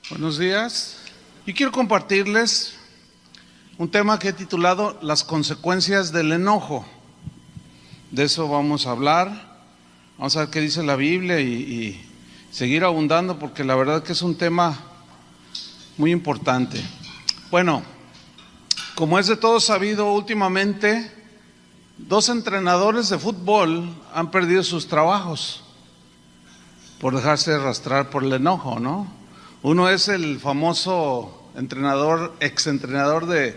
Buenos días. Yo quiero compartirles un tema que he titulado Las consecuencias del enojo. De eso vamos a hablar. Vamos a ver qué dice la Biblia y seguir abundando, porque la verdad que es un tema muy importante. Bueno, como es de todos sabido, últimamente 2 entrenadores de fútbol han perdido sus trabajos por dejarse arrastrar por el enojo, ¿no? Uno es el famoso entrenador, exentrenador de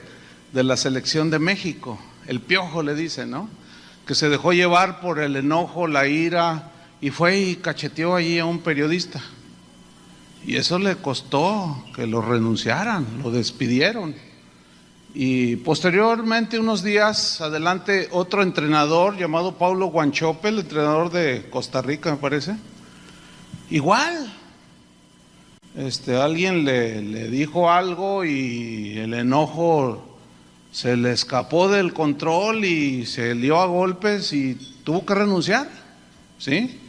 la selección de México, el Piojo le dicen, ¿no? Que se dejó llevar por el enojo, la ira, y fue y cacheteó allí a un periodista. Y eso le costó que lo renunciaran, lo despidieron. Y posteriormente, unos días adelante, otro entrenador llamado Paulo Guanchope, el entrenador de Costa Rica, me parece, igual. Alguien le dijo algo y el enojo se le escapó del control y se lió a golpes y tuvo que renunciar, ¿sí?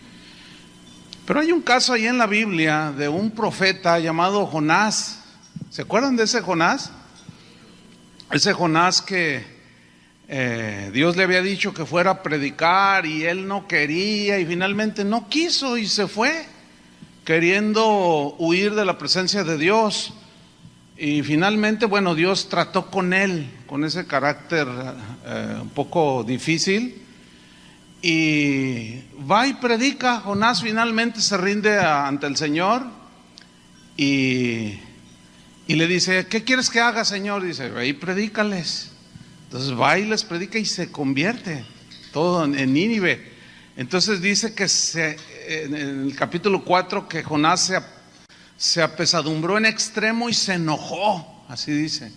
Pero hay un caso ahí en la Biblia de un profeta llamado Jonás. ¿Se acuerdan de ese Jonás? Ese Jonás que Dios le había dicho que fuera a predicar y él no quería y finalmente no quiso y se fue, queriendo huir de la presencia de Dios. Y finalmente, bueno, Dios trató con él, con ese carácter un poco difícil, y va y predica. Jonás finalmente se rinde ante el Señor y le dice: ¿qué quieres que haga, Señor? Dice: ve y predícales. Entonces va y les predica y se convierte todo en Nínive. Entonces dice que en el capítulo 4 que Jonás se apesadumbró en extremo y se enojó, así dice,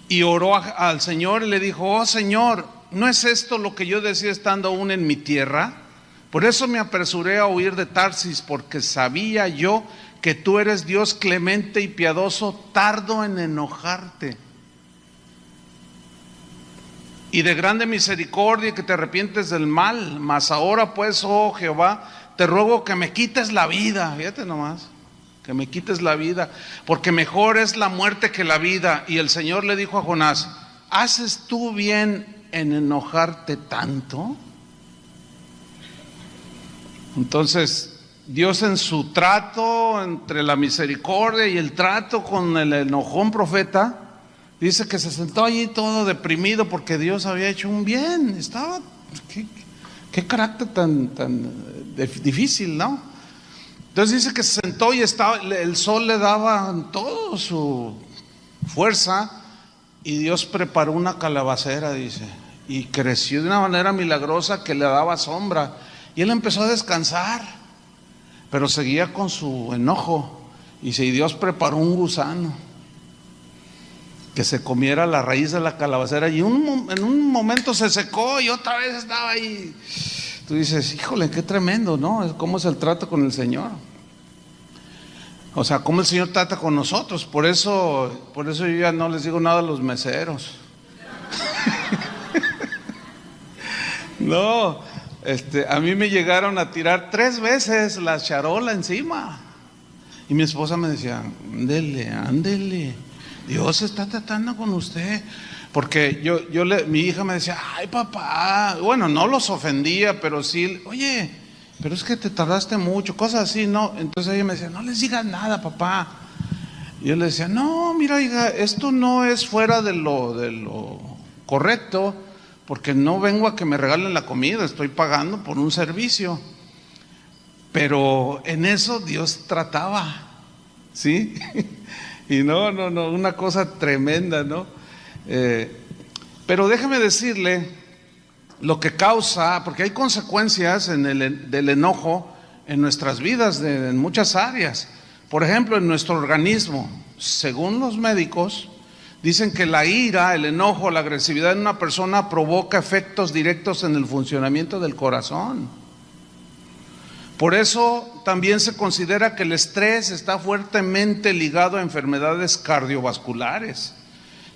y oró al Señor y le dijo: oh Señor, ¿no es esto lo que yo decía estando aún en mi tierra? Por eso me apresuré a huir de Tarsis, porque sabía yo que tú eres Dios clemente y piadoso, tardo en enojarte y de grande misericordia, que te arrepientes del mal. Mas ahora pues, oh Jehová, te ruego que me quites la vida. Fíjate nomás, que me quites la vida, porque mejor es la muerte que la vida. Y el Señor le dijo a Jonás: ¿haces tú bien en enojarte tanto? Entonces Dios, en su trato entre la misericordia y el trato con el enojón profeta, dice que se sentó allí todo deprimido porque Dios había hecho un bien. Estaba, qué carácter tan difícil, ¿no? Entonces dice que se sentó y el sol le daba toda su fuerza, y Dios preparó una calabacera, dice, y creció de una manera milagrosa que le daba sombra, y él empezó a descansar, pero seguía con su enojo. Y Dios preparó un gusano que se comiera la raíz de la calabacera, y en un momento se secó y otra vez estaba ahí. Tú dices: híjole, qué tremendo, ¿no? ¿Cómo es el trato con el Señor? O sea, cómo el Señor trata con nosotros. Por eso yo ya no les digo nada a los meseros. No, a mí me llegaron a tirar 3 veces la charola encima, y mi esposa me decía: ándele, Dios está tratando con usted. Porque mi hija me decía: ay papá, bueno, no los ofendía, pero sí: oye, pero es que te tardaste mucho, cosas así, ¿no? Entonces ella me decía: no les digas nada, papá. Y yo le decía: no, mira, hija, esto no es fuera de lo correcto, porque no vengo a que me regalen la comida, estoy pagando por un servicio. Pero en eso Dios trataba, ¿sí? Y no, una cosa tremenda, ¿no? Pero déjeme decirle lo que causa, porque hay consecuencias del enojo en nuestras vidas, en muchas áreas. Por ejemplo, en nuestro organismo, según los médicos, dicen que la ira, el enojo, la agresividad en una persona provoca efectos directos en el funcionamiento del corazón. Por eso también se considera que el estrés está fuertemente ligado a enfermedades cardiovasculares.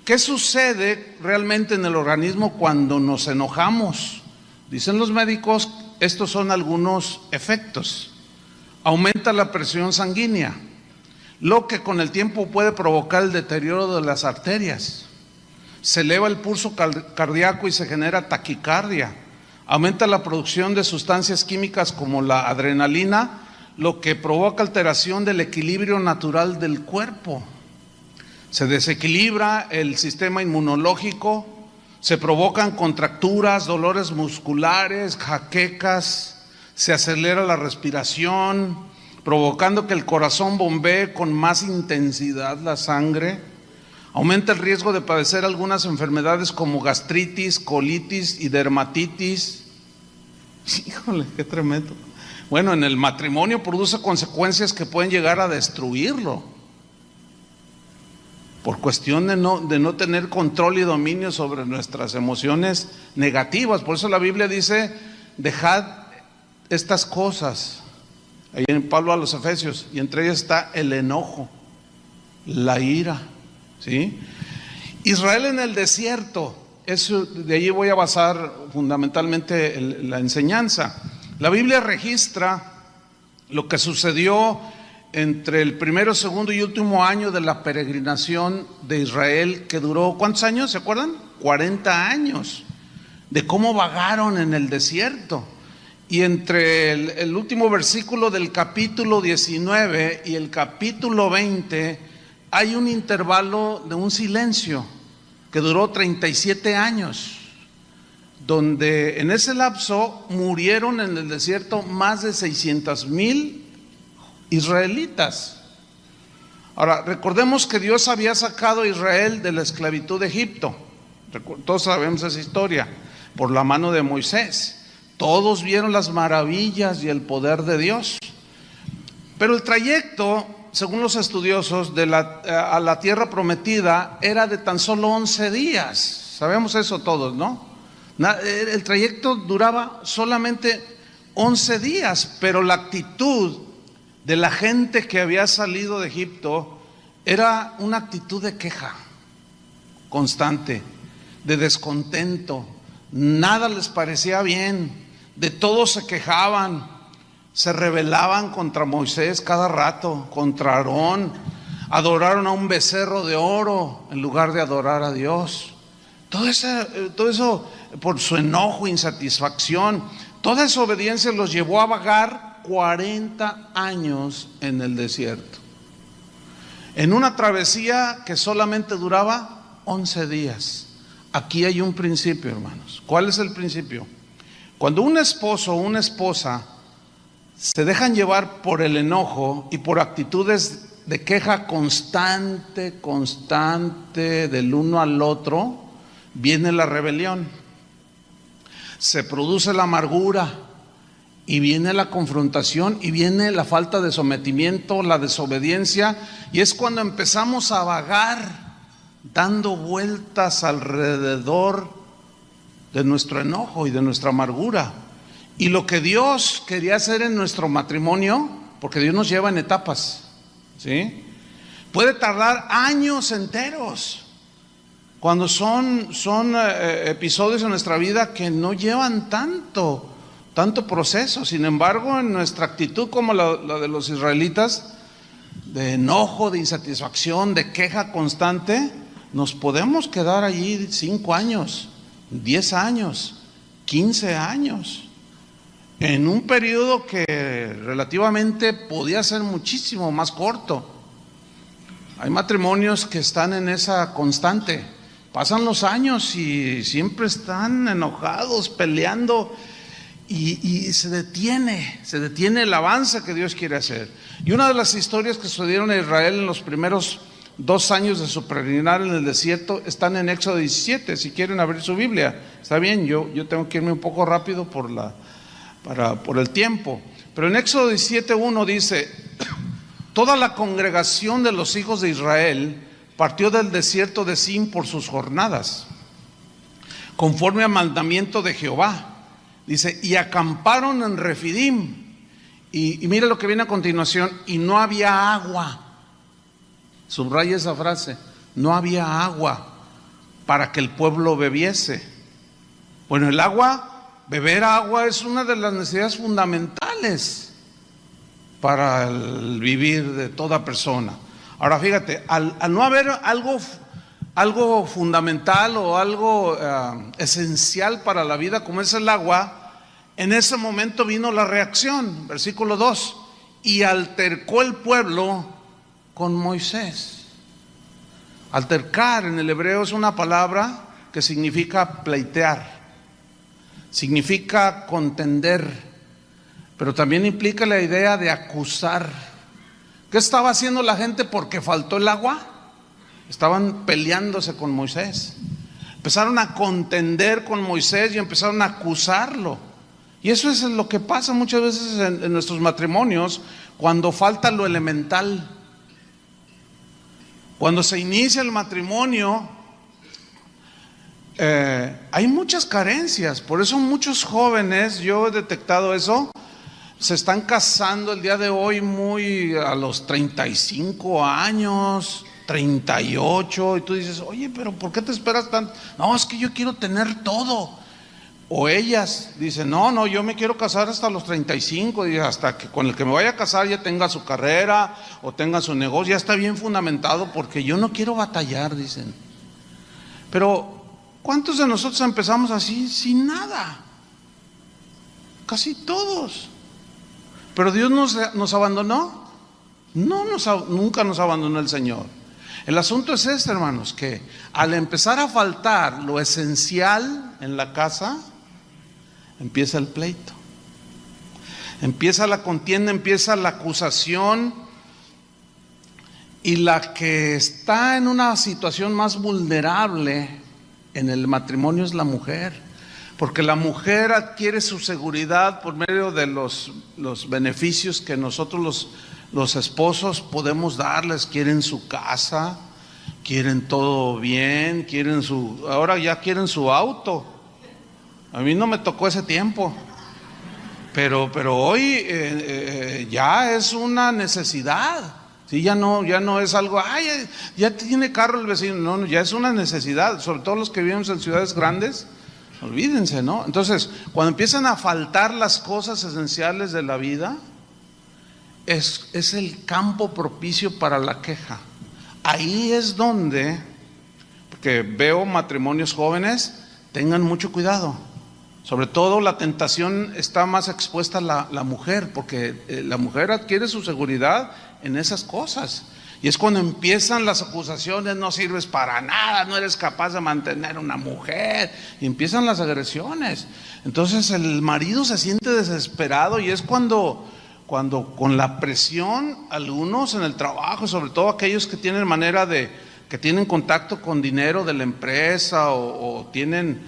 ¿Qué sucede realmente en el organismo cuando nos enojamos? Dicen los médicos, estos son algunos efectos. Aumenta la presión sanguínea, lo que con el tiempo puede provocar el deterioro de las arterias. Se eleva el pulso cardíaco y se genera taquicardia. Aumenta la producción de sustancias químicas como la adrenalina, lo que provoca alteración del equilibrio natural del cuerpo. Se desequilibra el sistema inmunológico, se provocan contracturas, dolores musculares, jaquecas, se acelera la respiración, provocando que el corazón bombee con más intensidad la sangre. Aumenta el riesgo de padecer algunas enfermedades como gastritis, colitis y dermatitis. Híjole, qué tremendo. Bueno, en el matrimonio produce consecuencias que pueden llegar a destruirlo, por cuestión de no tener control y dominio sobre nuestras emociones negativas. Por eso la Biblia dice, dejad estas cosas, ahí en Pablo a los Efesios, y entre ellas está el enojo, la ira, ¿sí? Israel en el desierto, eso, de allí voy a basar fundamentalmente la enseñanza. La Biblia registra lo que sucedió entre el primero, segundo y último año de la peregrinación de Israel, que duró, ¿cuántos años? ¿Se acuerdan? 40 años, de cómo vagaron en el desierto. Y entre el último versículo del capítulo 19 y el capítulo 20 hay un intervalo de un silencio que duró 37 años, donde en ese lapso murieron en el desierto más de 600,000 israelitas. Ahora, recordemos que Dios había sacado a Israel de la esclavitud de Egipto. Todos sabemos esa historia, por la mano de Moisés. Todos vieron las maravillas y el poder de Dios. Pero el trayecto, según los estudiosos, a la tierra prometida era de tan solo 11 días. Sabemos eso todos, ¿no? El trayecto duraba solamente 11 días, pero la actitud de la gente que había salido de Egipto era una actitud de queja constante, de descontento. Nada les parecía bien, de todo se quejaban, se rebelaban contra Moisés cada rato, contra Aarón, adoraron a un becerro de oro en lugar de adorar a Dios. Todo eso por su enojo, insatisfacción, toda esa obediencia los llevó a vagar 40 años en el desierto, en una travesía que solamente duraba 11 días. Aquí hay un principio, hermanos. ¿Cuál es el principio? Cuando un esposo o una esposa se dejan llevar por el enojo y por actitudes de queja constante del uno al otro, viene la rebelión, se produce la amargura, y viene la confrontación, y viene la falta de sometimiento, la desobediencia, y es cuando empezamos a vagar, dando vueltas alrededor de nuestro enojo y de nuestra amargura. Y lo que Dios quería hacer en nuestro matrimonio, porque Dios nos lleva en etapas, ¿sí? Puede tardar años enteros, cuando son episodios en nuestra vida que no llevan tanto proceso. Sin embargo, en nuestra actitud como la de los israelitas, de enojo, de insatisfacción, de queja constante, nos podemos quedar allí 5 años, 10 años, 15 años, en un periodo que relativamente podía ser muchísimo más corto. Hay matrimonios que están en esa constante, pasan los años y siempre están enojados, peleando, y se detiene el avance que Dios quiere hacer. Y una de las historias que sucedieron en Israel en los primeros 2 años de su peregrinar en el desierto están en Éxodo 17. Si quieren abrir su Biblia, está bien, yo tengo que irme un poco rápido por el tiempo. Pero en Éxodo 17:1 dice: toda la congregación de los hijos de Israel partió del desierto de Sin por sus jornadas, conforme al mandamiento de Jehová. Dice, y acamparon en Refidim. Y mire lo que viene a continuación: y no había agua. Subraya esa frase: no había agua para que el pueblo bebiese. Bueno, el agua, beber agua es una de las necesidades fundamentales para el vivir de toda persona. Ahora fíjate, al no haber algo fundamental o algo esencial para la vida como es el agua, en ese momento vino la reacción, versículo 2, y altercó el pueblo con Moisés. Altercar en el hebreo es una palabra que significa pleitear, significa contender, pero también implica la idea de acusar. ¿Qué estaba haciendo la gente porque faltó el agua? Estaban peleándose con Moisés. Empezaron a contender con Moisés y empezaron a acusarlo. Y eso es lo que pasa muchas veces en nuestros matrimonios cuando falta lo elemental. Cuando se inicia el matrimonio, hay muchas carencias. Por eso muchos jóvenes, yo he detectado eso, se están casando el día de hoy muy a los 35 años, 38, y tú dices, oye, pero ¿por qué te esperas tanto? No, es que yo quiero tener todo. O ellas dicen, no, yo me quiero casar hasta los 35, y hasta que con el que me vaya a casar ya tenga su carrera o tenga su negocio, ya está bien fundamentado, porque yo no quiero batallar, dicen. Pero ¿cuántos de nosotros empezamos así, sin nada? Casi todos. ¿Pero Dios nos abandonó? No, nunca nos abandonó el Señor. El asunto es este, hermanos, que al empezar a faltar lo esencial en la casa, empieza el pleito, empieza la contienda, empieza la acusación, y la que está en una situación más vulnerable en el matrimonio es la mujer. Porque la mujer adquiere su seguridad por medio de los beneficios que nosotros los esposos podemos darles. Quieren su casa, quieren todo bien, ahora ya quieren su auto. A mí no me tocó ese tiempo, pero hoy ya es una necesidad. Sí, ya no es algo, ya tiene carro el vecino. No, ya es una necesidad, sobre todo los que vivimos en ciudades grandes. Olvídense, ¿no? Entonces, cuando empiezan a faltar las cosas esenciales de la vida, es el campo propicio para la queja. Ahí es donde, porque veo matrimonios jóvenes, tengan mucho cuidado. Sobre todo la tentación está más expuesta a la mujer, porque la mujer adquiere su seguridad en esas cosas. Y es cuando empiezan las acusaciones, no sirves para nada, no eres capaz de mantener una mujer, y empiezan las agresiones. Entonces el marido se siente desesperado, y es cuando con la presión, algunos en el trabajo, sobre todo aquellos que tienen que tienen contacto con dinero de la empresa, o tienen,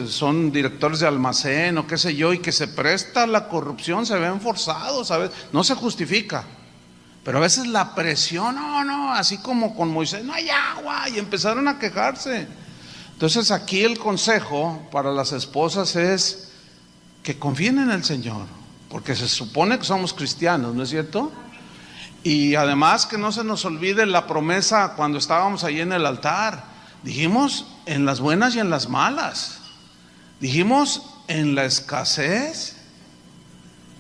son directores de almacén o qué sé yo, y que se presta a la corrupción, se ven forzados, ¿sabes? No se justifica. Pero a veces la presión, así como con Moisés, no hay agua, y empezaron a quejarse. Entonces aquí el consejo para las esposas es que confíen en el Señor, porque se supone que somos cristianos, ¿no es cierto? Y además que no se nos olvide la promesa cuando estábamos ahí en el altar. Dijimos en las buenas y en las malas. Dijimos en la escasez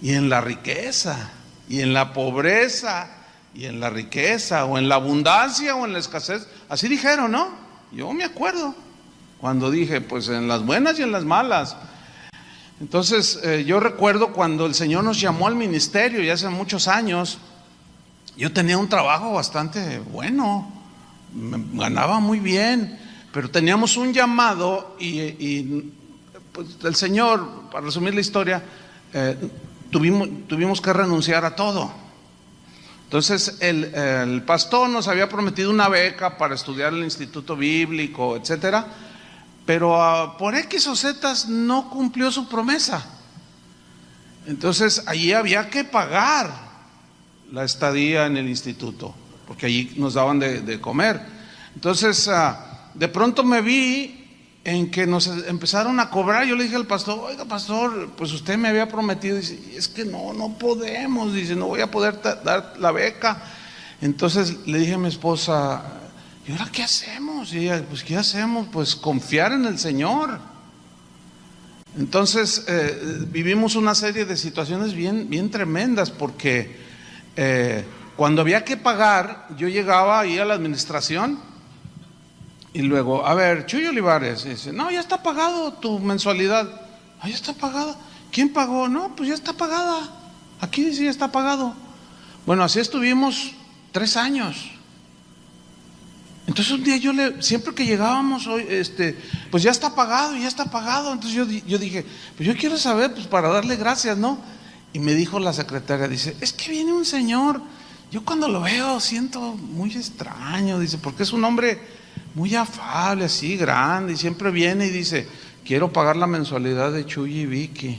y en la riqueza, y en la pobreza y en la riqueza, o en la abundancia o en la escasez. Así dijeron, ¿no? Yo me acuerdo cuando dije, pues en las buenas y en las malas. Entonces yo recuerdo cuando el Señor nos llamó al ministerio, ya hace muchos años. Yo tenía un trabajo bastante bueno, ganaba muy bien, pero teníamos un llamado, y pues el Señor, para resumir la historia, tuvimos que renunciar a todo. Entonces el pastor nos había prometido una beca para estudiar en el instituto bíblico, etcétera, pero por X o Z no cumplió su promesa. Entonces allí había que pagar la estadía en el instituto, porque allí nos daban de comer. Entonces de pronto me vi en que nos empezaron a cobrar. Yo le dije al pastor, oiga pastor, pues usted me había prometido. Dice, es que no podemos, dice, no voy a poder dar la beca. Entonces le dije a mi esposa, ¿y ahora qué hacemos? Y ella, pues ¿qué hacemos? Pues confiar en el Señor. Entonces vivimos una serie de situaciones bien tremendas, porque cuando había que pagar, yo llegaba ahí a la administración y luego, a ver, Chuy Olivares, dice, no, ya está pagado tu mensualidad. Ah, ya está pagada. ¿Quién pagó? No, pues ya está pagada. Aquí dice ya está pagado. Bueno, así estuvimos 3 años. Entonces un día siempre que llegábamos, pues ya está pagado, ya está pagado. Entonces yo dije, pues yo quiero saber, pues para darle gracias, ¿no? Y me dijo la secretaria, dice, es que viene un señor, yo cuando lo veo siento muy extraño, dice, porque es un hombre muy afable, así, grande, y siempre viene y dice, quiero pagar la mensualidad de Chuy y Vicky.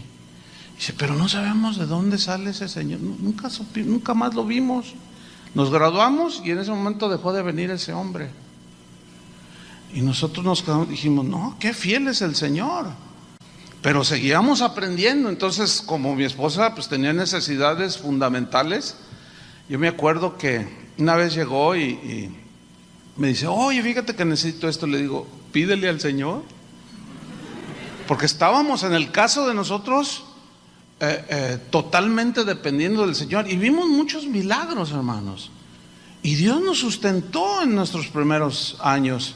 Dice, pero no sabemos de dónde sale ese señor, nunca más lo vimos. Nos graduamos y en ese momento dejó de venir ese hombre. Y nosotros nos quedamos, dijimos, no, qué fiel es el Señor. Pero seguíamos aprendiendo. Entonces, como mi esposa pues tenía necesidades fundamentales, yo me acuerdo que una vez llegó y me dice, oye, fíjate que necesito esto. Le digo, pídele al Señor. Porque estábamos en el caso de nosotros totalmente dependiendo del Señor, y vimos muchos milagros, hermanos, y Dios nos sustentó en nuestros primeros años.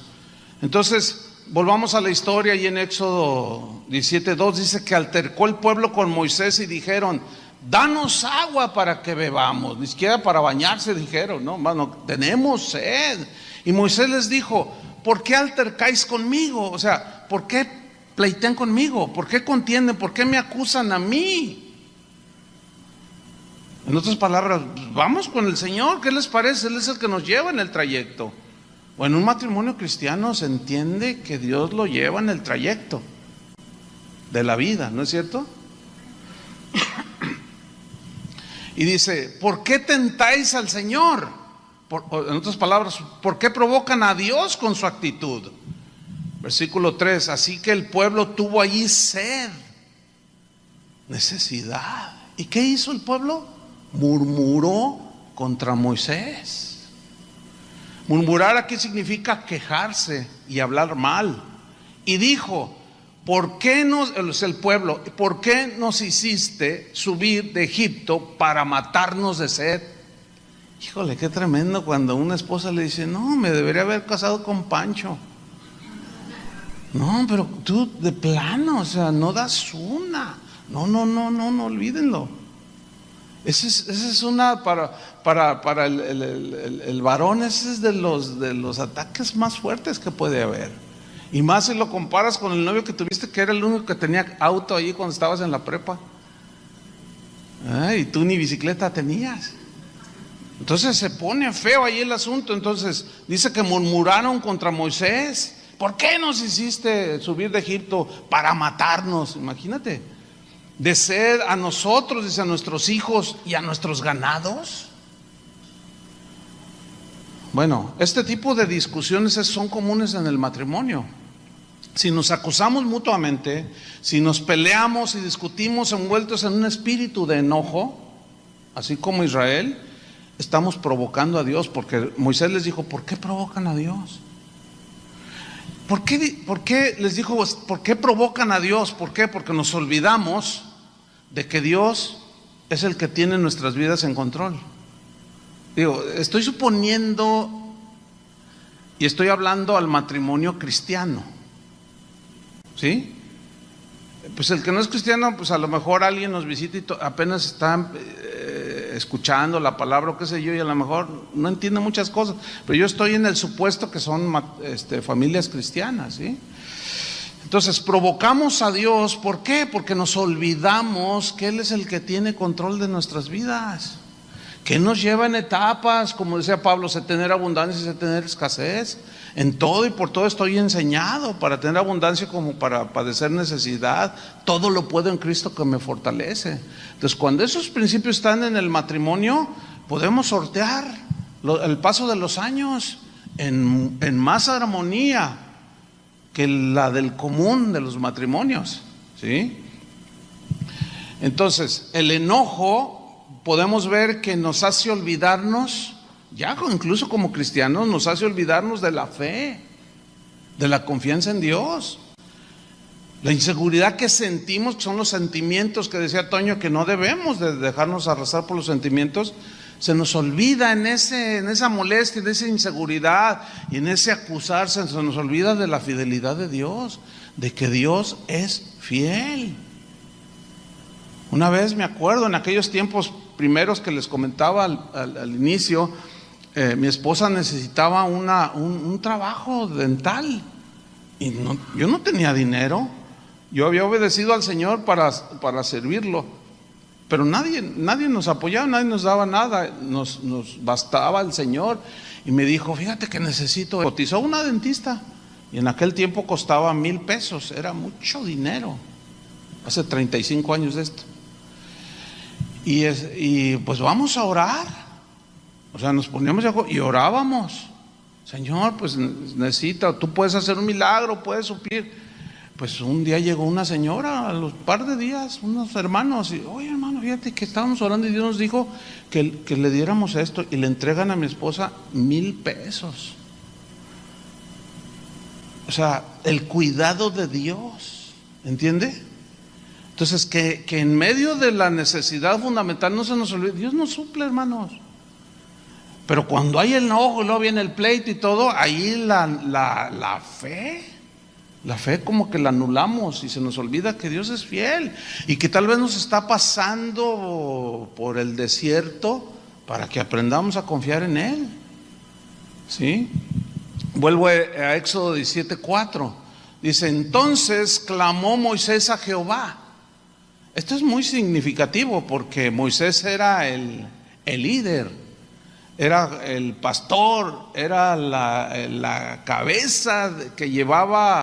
Entonces volvamos a la historia, y en Éxodo 17:2 dice que altercó el pueblo con Moisés y dijeron, danos agua para que bebamos. Ni siquiera para bañarse dijeron, no, hermano, tenemos sed. Y Moisés les dijo, ¿por qué altercáis conmigo? O sea, ¿por qué pleitean conmigo? ¿Por qué contienden? ¿Por qué me acusan a mí? En otras palabras, vamos con el Señor, ¿qué les parece? Él es el que nos lleva en el trayecto. O en un matrimonio cristiano se entiende que Dios lo lleva en el trayecto de la vida, ¿no es cierto? Y dice, ¿por qué tentáis al Señor? En otras palabras, ¿por qué provocan a Dios con su actitud? Versículo 3, así que el pueblo tuvo allí sed, necesidad. ¿Y qué hizo el pueblo? Murmuró contra Moisés. Murmurar aquí significa quejarse y hablar mal. Y dijo, ¿por qué el pueblo, ¿por qué nos hiciste subir de Egipto para matarnos de sed? Híjole, qué tremendo cuando una esposa le dice, no, me debería haber casado con Pancho. No, pero tú de plano, o sea, no das una. No, olvídenlo. Esa es una para el varón, ese es de los ataques más fuertes que puede haber. Y más si lo comparas con el novio que tuviste, que era el único que tenía auto allí cuando estabas en la prepa. Y tú ni bicicleta tenías. Entonces se pone feo ahí el asunto. Entonces dice que murmuraron contra Moisés. ¿Por qué nos hiciste subir de Egipto para matarnos? Imagínate, de sed a nosotros, dice, a nuestros hijos y a nuestros ganados. Bueno, este tipo de discusiones son comunes en el matrimonio. Si nos acusamos mutuamente, si nos peleamos y discutimos envueltos en un espíritu de enojo, así como Israel, estamos provocando a Dios, porque Moisés les dijo, ¿por qué provocan a Dios? ¿Por qué les dijo, por qué provocan a Dios? ¿Por qué? Porque nos olvidamos de que Dios es el que tiene nuestras vidas en control. Digo, estoy suponiendo y estoy hablando al matrimonio cristiano, ¿sí? Pues el que no es cristiano, pues a lo mejor alguien nos visita y apenas está escuchando la palabra o qué sé yo, y a lo mejor no entiende muchas cosas, pero yo estoy en el supuesto que son familias cristianas, ¿sí? Entonces provocamos a Dios, ¿por qué? Porque nos olvidamos que Él es el que tiene control de nuestras vidas, que nos lleva en etapas, como decía Pablo, sé tener abundancia y sé tener escasez. En todo y por todo estoy enseñado, para tener abundancia como para padecer necesidad. Todo lo puedo en Cristo que me fortalece. Entonces, cuando esos principios están en el matrimonio, podemos sortear el paso de los años en más armonía que la del común de los matrimonios, ¿sí? Entonces, el enojo podemos ver que nos hace olvidarnos, ya incluso como cristianos, nos hace olvidarnos de la fe, de la confianza en Dios. La inseguridad que sentimos, que son los sentimientos que decía Toño, que no debemos de dejarnos arrastrar por los sentimientos, Se nos olvida en esa molestia, en esa inseguridad y en ese acusarse, se nos olvida de la fidelidad de Dios, de que Dios es fiel. Una vez me acuerdo, en aquellos tiempos primeros que les comentaba al inicio, mi esposa necesitaba un trabajo dental y yo no tenía dinero. Yo había obedecido al Señor para servirlo, pero nadie nos apoyaba, nadie nos daba nada, nos bastaba el Señor. Y me dijo, fíjate que necesito, cotizó una dentista y en aquel tiempo costaba 1,000 pesos, era mucho dinero, hace 35 años de esto. Y pues vamos a orar, o sea, nos poníamos y orábamos. Señor, pues necesita, tú puedes hacer un milagro, puedes suplir. Pues un día llegó una señora, a los par de días, unos hermanos, y oye hermano, fíjate que estábamos orando y Dios nos dijo que le diéramos esto, y le entregan a mi esposa 1,000 pesos. O sea, el cuidado de Dios, ¿entiende? Entonces que en medio de la necesidad fundamental no se nos olvide, Dios nos suple, hermanos. Pero cuando hay el enojo y luego viene el pleito y todo, ahí la fe como que la anulamos y se nos olvida que Dios es fiel y que tal vez nos está pasando por el desierto para que aprendamos a confiar en Él. ¿Sí? Vuelvo a Éxodo 17:4. Dice, entonces clamó Moisés a Jehová. Esto es muy significativo porque Moisés era el líder, era el pastor, era la cabeza que llevaba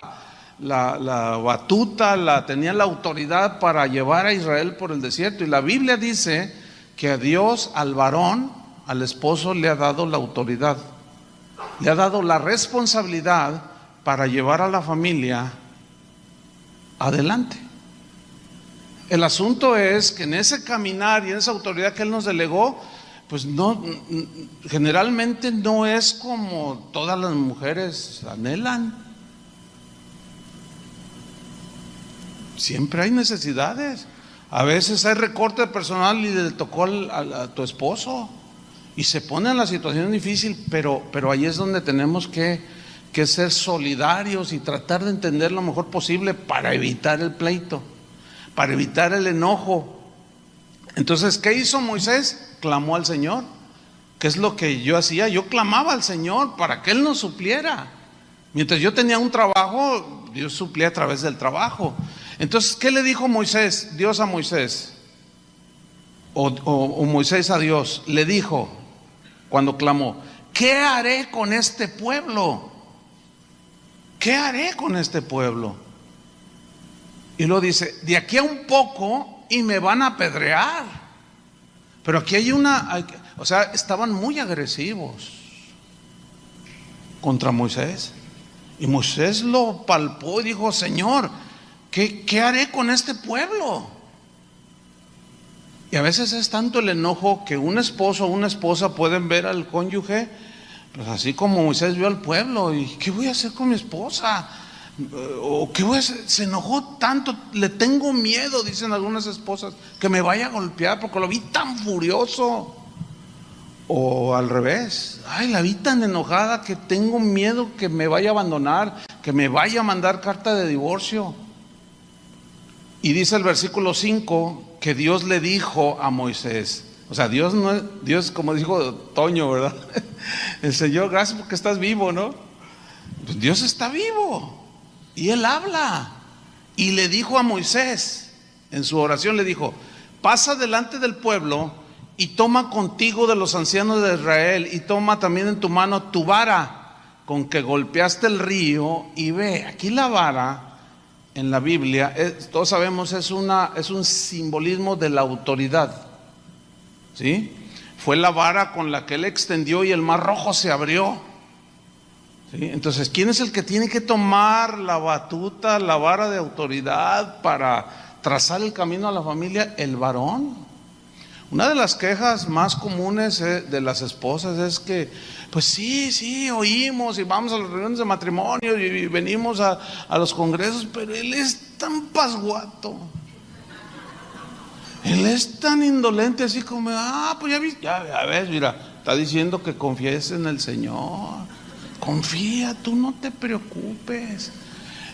la batuta, tenía la autoridad para llevar a Israel por el desierto. Y la Biblia dice que a Dios, al varón, al esposo, le ha dado la autoridad, le ha dado la responsabilidad para llevar a la familia adelante. El asunto es que en ese caminar y en esa autoridad que Él nos delegó, pues no, generalmente no es como todas las mujeres anhelan. Siempre hay necesidades. A veces hay recorte de personal y le tocó a tu esposo y se pone en la situación difícil, pero ahí es donde tenemos que ser solidarios y tratar de entender lo mejor posible para evitar el pleito, para evitar el enojo. Entonces, ¿qué hizo Moisés? Clamó al Señor. ¿Qué es lo que yo hacía? Yo clamaba al Señor para que Él nos supliera. Mientras yo tenía un trabajo, Dios suplía a través del trabajo. Entonces, ¿qué le dijo Moisés, Dios a Moisés? O Moisés a Dios. Le dijo, cuando clamó, ¿qué haré con este pueblo? ¿Qué haré con este pueblo? Y luego dice, de aquí a un poco y me van a apedrear. Pero aquí hay o sea, estaban muy agresivos contra Moisés. Y Moisés lo palpó y dijo, Señor, ¿qué haré con este pueblo? Y a veces es tanto el enojo que un esposo o una esposa pueden ver al cónyuge, pues así como Moisés vio al pueblo. ¿Y qué voy a hacer con mi esposa? ¿O qué voy a hacer? Se enojó tanto, le tengo miedo, dicen algunas esposas, que me vaya a golpear porque lo vi tan furioso. O al revés, ay, la vi tan enojada que tengo miedo que me vaya a abandonar, que me vaya a mandar carta de divorcio. Y dice el versículo 5 que Dios le dijo a Moisés, o sea, Dios no es, Dios, como dijo Toño, ¿verdad? El Señor, gracias porque estás vivo, ¿no? Pues Dios está vivo y Él habla. Y le dijo a Moisés, en su oración le dijo, pasa delante del pueblo y toma contigo de los ancianos de Israel y toma también en tu mano tu vara con que golpeaste el río y ve. Aquí la vara en la Biblia, todos sabemos, es un simbolismo de la autoridad, ¿sí? Fue la vara con la que Él extendió y el mar Rojo se abrió, ¿sí? Entonces, ¿quién es el que tiene que tomar la batuta, la vara de autoridad para trazar el camino a la familia? El varón. Una de las quejas más comunes de las esposas es que, pues sí, oímos y vamos a las reuniones de matrimonio y venimos a los congresos, pero él es tan pasguato. Él es tan indolente, así como, pues ya ves, ya ves, mira, está diciendo que confíes en el Señor. Confía, tú no te preocupes.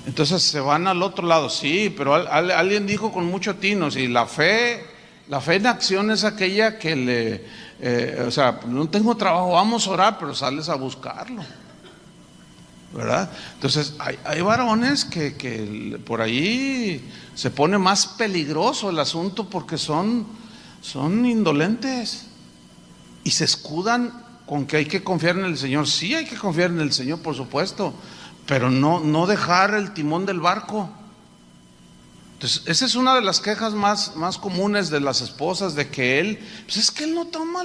Entonces se van al otro lado. Sí, pero alguien dijo con mucho tino, sí, la fe en acción es aquella que o sea, no tengo trabajo, vamos a orar, pero sales a buscarlo, ¿verdad? Entonces hay varones que por ahí se pone más peligroso el asunto porque son indolentes y se escudan con que hay que confiar en el Señor. Sí, hay que confiar en el Señor, por supuesto, pero no dejar el timón del barco. Entonces esa es una de las quejas más comunes de las esposas, de que pues es que él no toma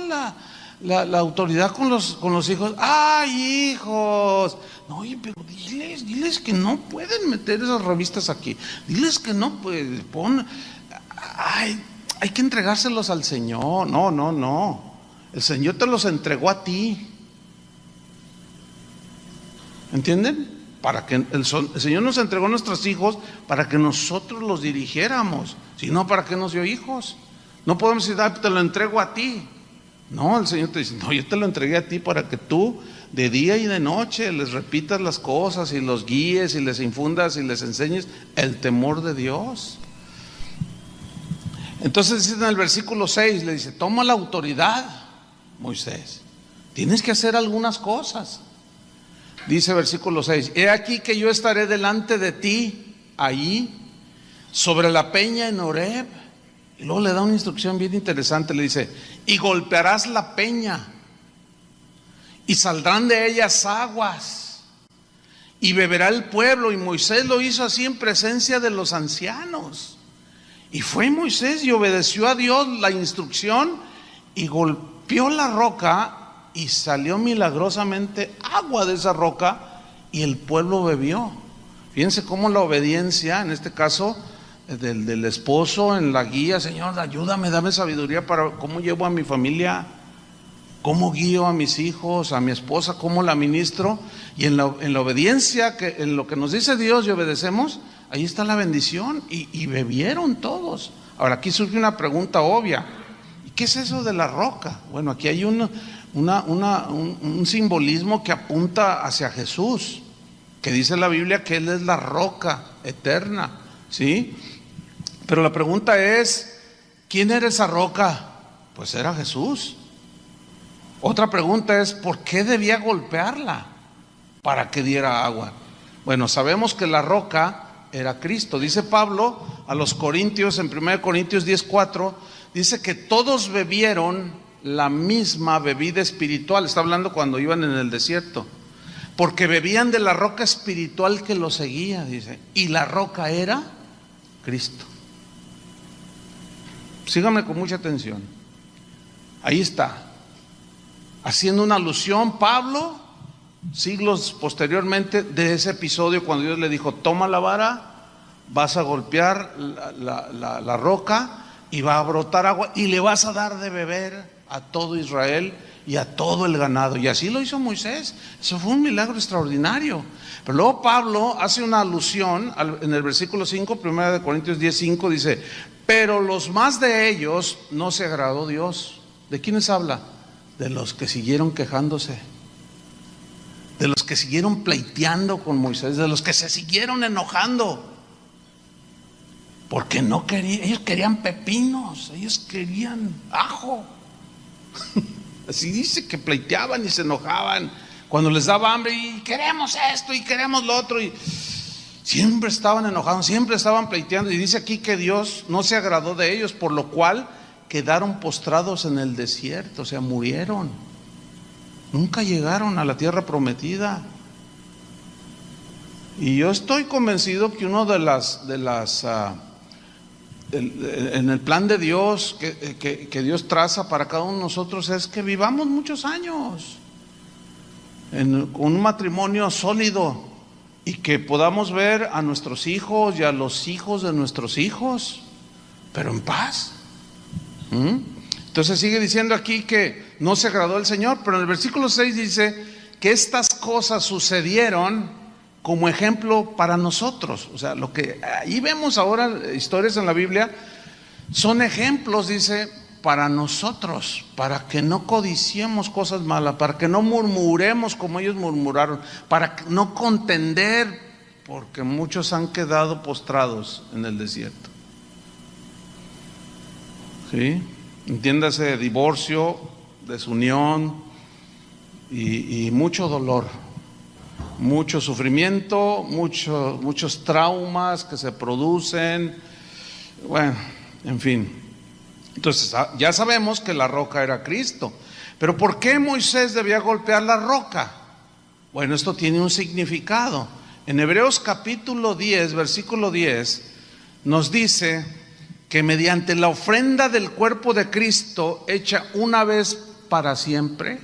la autoridad con los hijos. ¡Ay, hijos! No, oye, pero diles que no pueden meter esas revistas aquí. Diles que no pueden. Hay que entregárselos al Señor. No. El Señor te los entregó a ti. ¿Entienden? Para que el Señor nos entregó a nuestros hijos para que nosotros los dirigiéramos. Si no, ¿para qué nos dio hijos? No podemos decir, te lo entrego a ti. No, el Señor te dice, no, yo te lo entregué a ti para que tú de día y de noche les repitas las cosas y los guíes y les infundas y les enseñes el temor de Dios. Entonces dice en el versículo 6, le dice, toma la autoridad, Moisés, tienes que hacer algunas cosas. Dice versículo 6, he aquí que yo estaré delante de ti allí sobre la peña en Horeb. Y luego le da una instrucción bien interesante, le dice, y golpearás la peña y saldrán de ellas aguas y beberá el pueblo. Y Moisés lo hizo así en presencia de los ancianos. Y fue Moisés y obedeció a Dios la instrucción y golpeó la roca y salió milagrosamente agua de esa roca y el pueblo bebió. Fíjense cómo la obediencia, en este caso del esposo, en la guía, Señor, ayúdame, dame sabiduría para cómo llevo a mi familia, cómo guío a mis hijos, a mi esposa, cómo la ministro. Y en la obediencia, en lo que nos dice Dios y obedecemos, ahí está la bendición. Y bebieron todos. Ahora aquí surge una pregunta obvia: ¿y qué es eso de la roca? Bueno, aquí hay un simbolismo que apunta hacia Jesús, que dice la Biblia que Él es la roca eterna, ¿sí? Pero la pregunta es, ¿quién era esa roca? Pues era Jesús. Otra pregunta es, ¿por qué debía golpearla para que diera agua? Bueno, sabemos que la roca era Cristo. Dice Pablo a los Corintios en 1 Corintios 10:4, dice que todos bebieron la misma bebida espiritual. Está hablando cuando iban en el desierto, porque bebían de la roca espiritual que los seguía, dice, y la roca era Cristo. Síganme con mucha atención. Ahí está, haciendo una alusión Pablo, siglos posteriormente, de ese episodio cuando Dios le dijo, toma la vara, vas a golpear la roca y va a brotar agua y le vas a dar de beber a todo Israel y a todo el ganado. Y así lo hizo Moisés. Eso fue un milagro extraordinario. Pero luego Pablo hace una alusión en el versículo 5, 1 Corintios 10:5, dice, pero los más de ellos no se agradó Dios. ¿De quiénes habla? De los que siguieron quejándose, de los que siguieron pleiteando con Moisés, de los que se siguieron enojando, porque no querían, ellos querían pepinos, ellos querían ajo. Así dice que pleiteaban y se enojaban cuando les daba hambre, y queremos esto y queremos lo otro, y siempre estaban enojados, siempre estaban pleiteando. Y dice aquí que Dios no se agradó de ellos, por lo cual quedaron postrados en el desierto, o sea, murieron. Nunca llegaron a la tierra prometida. Y yo estoy convencido que uno en el plan de Dios que Dios traza para cada uno de nosotros es que vivamos muchos años con un matrimonio sólido y que podamos ver a nuestros hijos y a los hijos de nuestros hijos, pero en paz. Entonces sigue diciendo aquí que no se agradó el Señor, pero en el versículo 6 dice que estas cosas sucedieron como ejemplo para nosotros. O sea, lo que ahí vemos ahora, historias en la Biblia, Son ejemplos, dice, para nosotros, para que no codiciemos cosas malas, para que no murmuremos como ellos murmuraron, para no contender, porque muchos han quedado postrados en el desierto. ¿Sí? Entiéndase, divorcio, desunión y mucho dolor, mucho sufrimiento, muchos traumas que se producen. Bueno, en fin. Entonces ya sabemos que la roca era Cristo. Pero ¿por qué Moisés debía golpear la roca? Bueno, esto tiene un significado. En Hebreos capítulo 10, versículo 10, nos dice que mediante la ofrenda del cuerpo de Cristo, hecha una vez para siempre,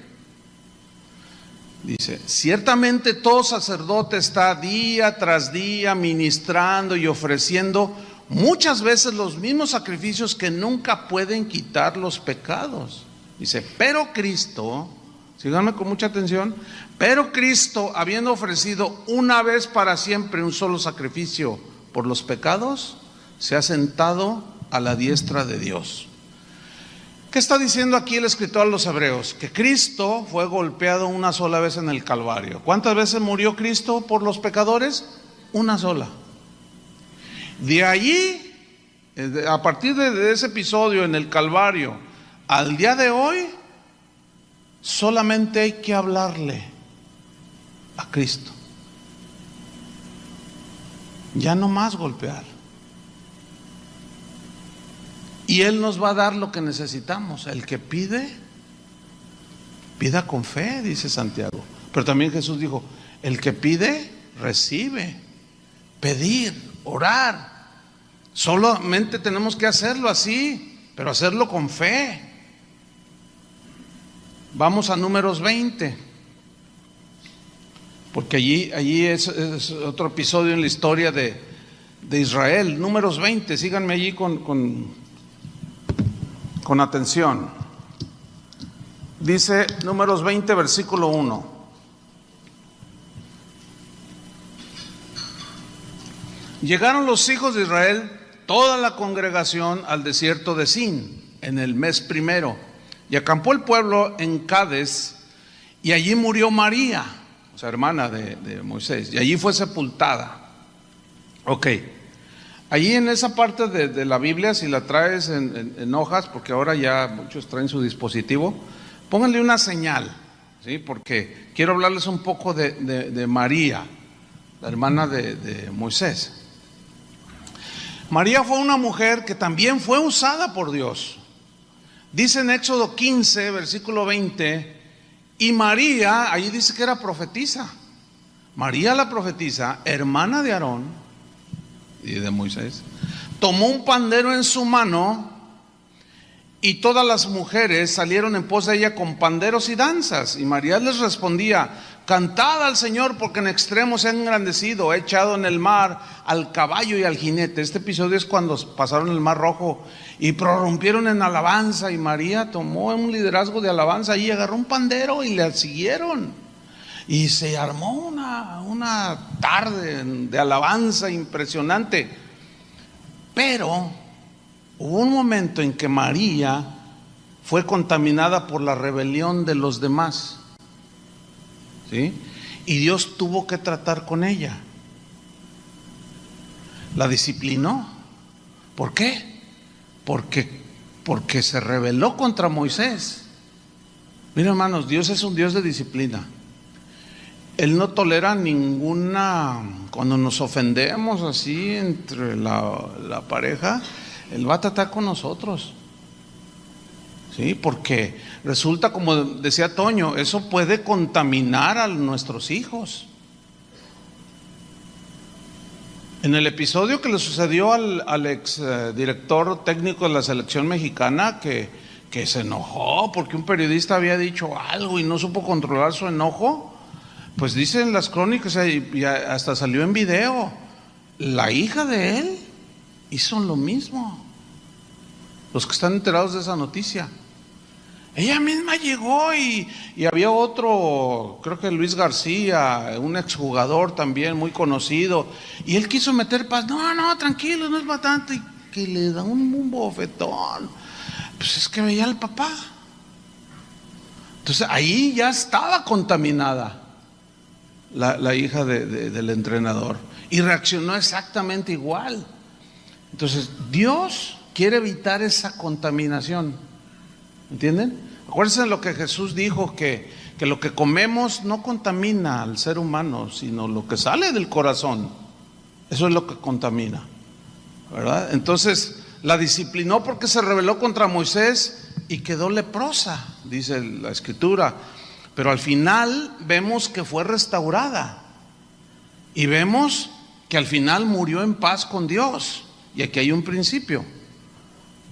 dice, ciertamente todo sacerdote está día tras día ministrando y ofreciendo muchas veces los mismos sacrificios que nunca pueden quitar los pecados. Dice, pero Cristo, síganme con mucha atención, pero Cristo, habiendo ofrecido una vez para siempre un solo sacrificio por los pecados, se ha sentado a la diestra de Dios. ¿Qué está diciendo aquí el escritor a los hebreos? Que Cristo fue golpeado una sola vez en el Calvario. ¿Cuántas veces murió Cristo por los pecadores? Una sola. De allí, a partir de ese episodio en el Calvario, al día de hoy, solamente hay que hablarle a Cristo. Ya no más golpear. Y Él nos va a dar lo que necesitamos. El que pide, pida con fe, dice Santiago. Pero también Jesús dijo, el que pide, recibe. Pedir, orar. Solamente tenemos que hacerlo así, pero hacerlo con fe. Vamos a Números 20. Porque allí es otro episodio en la historia de Israel. Números 20, síganme allí con atención. Dice Números 20, versículo 1. Llegaron los hijos de Israel, toda la congregación, al desierto de Sin, en el mes primero, y acampó el pueblo en Cades, y allí murió María, o sea, hermana de Moisés, y allí fue sepultada. Ok. Allí en esa parte de la Biblia, si la traes en hojas, porque ahora ya muchos traen su dispositivo, pónganle una señal, ¿sí? Porque quiero hablarles un poco de María, la hermana de Moisés. María fue una mujer que también fue usada por Dios. Dice en Éxodo 15, versículo 20, y María, ahí dice que era profetisa. María la profetisa, hermana de Aarón y de Moisés, tomó un pandero en su mano, y todas las mujeres salieron en pos de ella con panderos y danzas. Y María les respondía, cantad al Señor, porque en extremo se ha engrandecido, ha echado en el mar al caballo y al jinete. Este episodio es cuando pasaron el Mar Rojo y prorrumpieron en alabanza, y María tomó un liderazgo de alabanza y agarró un pandero y le siguieron. Y se armó una tarde de alabanza impresionante. Pero hubo un momento en que María fue contaminada por la rebelión de los demás, ¿sí? Y Dios tuvo que tratar con ella. La disciplinó. ¿Por qué? Porque se rebeló contra Moisés. Mira, hermanos, Dios es un Dios de disciplina. Él no tolera ninguna, cuando nos ofendemos así entre la pareja, Él va a tratar con nosotros, ¿sí? Porque resulta, como decía Toño, eso puede contaminar a nuestros hijos. En el episodio que le sucedió al ex director técnico de la selección mexicana, que se enojó porque un periodista había dicho algo y no supo controlar su enojo, pues dicen las crónicas, y hasta salió en video, la hija de él hizo lo mismo. Los que están enterados de esa noticia, ella misma llegó y había otro, creo que Luis García, un exjugador también muy conocido, y él quiso meter paz. No, tranquilo, no es para tanto. Y que le da un bofetón. Pues es que veía al papá. Entonces ahí ya estaba contaminada la hija del entrenador y reaccionó exactamente igual. Entonces Dios quiere evitar esa contaminación, ¿entienden? Acuérdense de lo que Jesús dijo, que lo que comemos no contamina al ser humano, sino lo que sale del corazón. Eso es lo que contamina, ¿verdad? Entonces la disciplinó porque se rebeló contra Moisés y quedó leprosa, dice la Escritura. Pero al final vemos que fue restaurada y vemos que al final murió en paz con Dios. Y aquí hay un principio: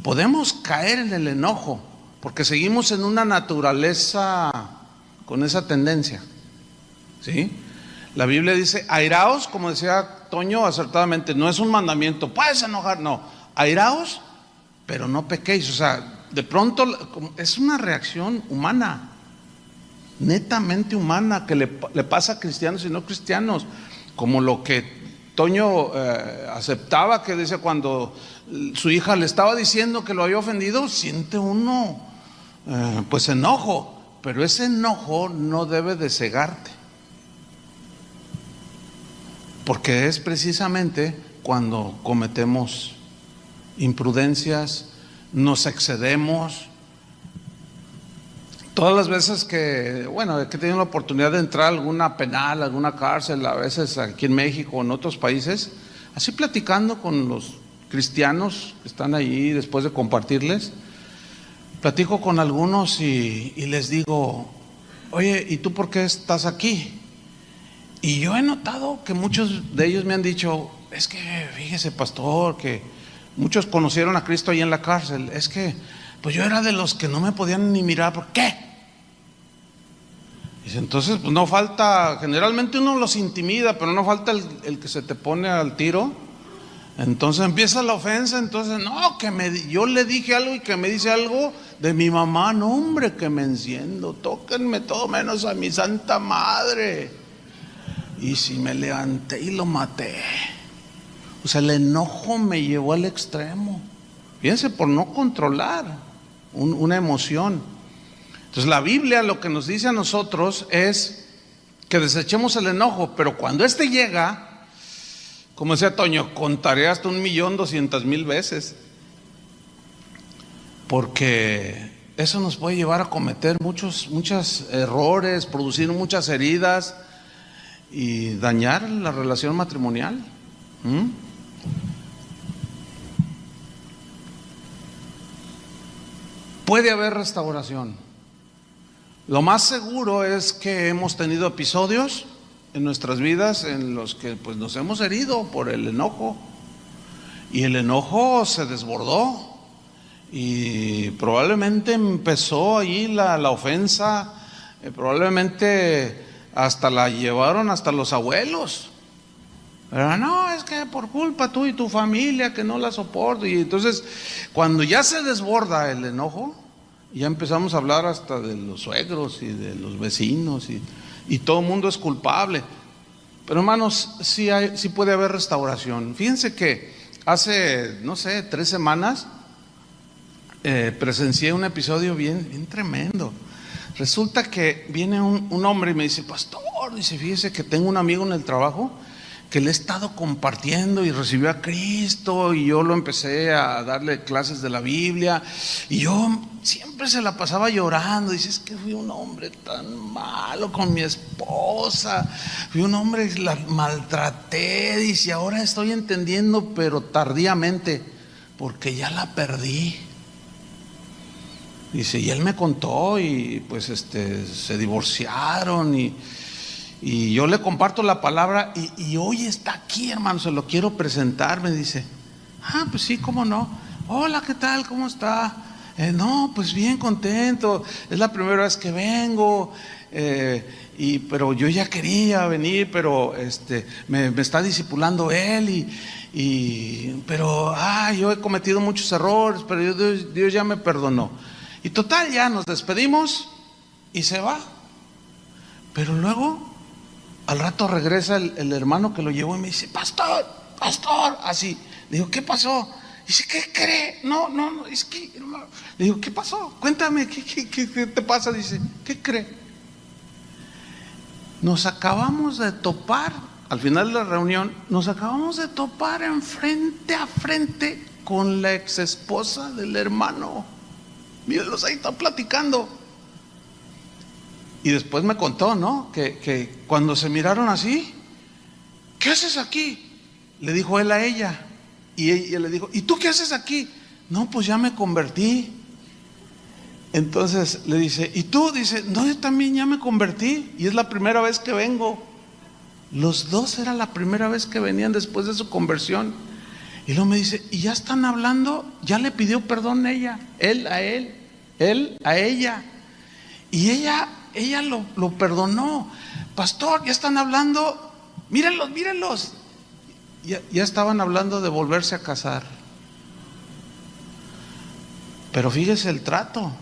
podemos caer en el enojo porque seguimos en una naturaleza con esa tendencia, ¿sí? La Biblia dice: airaos, como decía Toño acertadamente, no es un mandamiento, puedes enojar, no, airaos, pero no pequéis. O sea, de pronto es una reacción humana, netamente humana, que le pasa a cristianos y no cristianos, como lo que Toño aceptaba, que dice, cuando su hija le estaba diciendo que lo había ofendido, siente uno pues enojo, pero ese enojo no debe de cegarte, porque es precisamente cuando cometemos imprudencias, nos excedemos. Todas las veces que, bueno, he tenido la oportunidad de entrar a alguna penal, alguna cárcel, a veces aquí en México o en otros países, así platicando con los cristianos que están ahí, después de compartirles, platico con algunos y les digo: oye, ¿y tú por qué estás aquí? Y yo he notado que muchos de ellos me han dicho: es que fíjese, pastor, que muchos conocieron a Cristo ahí en la cárcel. Es que pues yo era de los que no me podían ni mirar. ¿Por qué? Dice: entonces pues no falta, generalmente uno los intimida, pero no falta el que se te pone al tiro. Entonces empieza la ofensa. Entonces, no, yo le dije algo y que me dice algo de mi mamá. No, hombre, que me enciendo, tóquenme todo menos a mi santa madre. Y si me levanté y lo maté. O sea, el enojo me llevó al extremo. Fíjense, por no controlar una emoción. Entonces la Biblia lo que nos dice a nosotros es que desechemos el enojo, pero cuando este llega, como decía Toño, contaré hasta 1,200,000 veces, porque eso nos puede llevar a cometer muchos errores, producir muchas heridas y dañar la relación matrimonial. Puede haber restauración. Lo más seguro es que hemos tenido episodios en nuestras vidas en los que pues nos hemos herido por el enojo, y el enojo se desbordó y probablemente empezó ahí la ofensa, probablemente hasta la llevaron hasta los abuelos. Pero no, es que por culpa tú y tu familia que no la soporto. Y entonces cuando ya se desborda el enojo, ya empezamos a hablar hasta de los suegros y de los vecinos, y todo el mundo es culpable. Pero hermanos, sí puede haber restauración. Fíjense que hace, no sé, 3 semanas presencié un episodio bien tremendo. Resulta que viene un hombre y me dice: pastor, dice, fíjese que tengo un amigo en el trabajo que le he estado compartiendo y recibió a Cristo, y yo lo empecé a darle clases de la Biblia, y yo siempre se la pasaba llorando. Dice: es que fui un hombre tan malo con mi esposa, fui un hombre que la maltraté, dice, ahora estoy entendiendo, pero tardíamente, porque ya la perdí. Dice, y él me contó, y pues se divorciaron, y yo le comparto la palabra, y hoy está aquí, hermano, se lo quiero presentar. Me dice: pues sí, cómo no. Hola, ¿qué tal? ¿Cómo está? No, pues bien contento, es la primera vez que vengo, pero yo ya quería venir, pero me está discipulando él, pero yo he cometido muchos errores, pero Dios ya me perdonó. Y total, ya nos despedimos y se va. Pero luego al rato regresa el hermano que lo llevó y me dice: pastor, así. Le digo: ¿qué pasó? Dice, ¿qué cree? No, es que, hermano. Le digo, ¿qué pasó? Cuéntame, ¿qué te pasa? Dice, ¿qué cree? Nos acabamos de topar, al final de la reunión, nos acabamos de topar en frente a frente con la ex esposa del hermano. Mírenlos, ahí están platicando. Y después me contó, ¿no? Que cuando se miraron así, ¿qué haces aquí? Le dijo él a ella. Y ella le dijo, ¿y tú qué haces aquí? No, pues ya me convertí. Entonces le dice, ¿y tú? Dice, no, yo también ya me convertí y es la primera vez que vengo. Los dos era la primera vez que venían después de su conversión. Y luego me dice, ¿y ya están hablando? Ya le pidió perdón ella, él a ella. Y ella lo perdonó. Pastor, ya están hablando, mírenlos. Ya estaban hablando de volverse a casar. Pero fíjese el trato.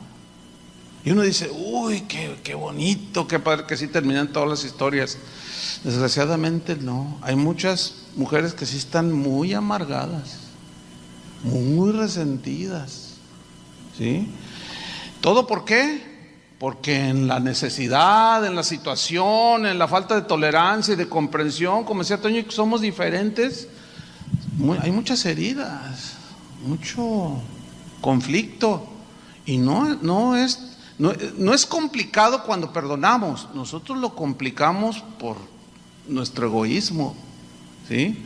Y uno dice, uy, qué bonito, qué padre que sí terminan todas las historias. Desgraciadamente no. Hay muchas mujeres que sí están muy amargadas, muy resentidas, ¿sí? ¿Todo por qué? Porque en la necesidad, en la situación, en la falta de tolerancia y de comprensión, como decía Toño, que somos diferentes, hay muchas heridas, mucho conflicto. Y no es complicado cuando perdonamos, nosotros lo complicamos por nuestro egoísmo, ¿sí?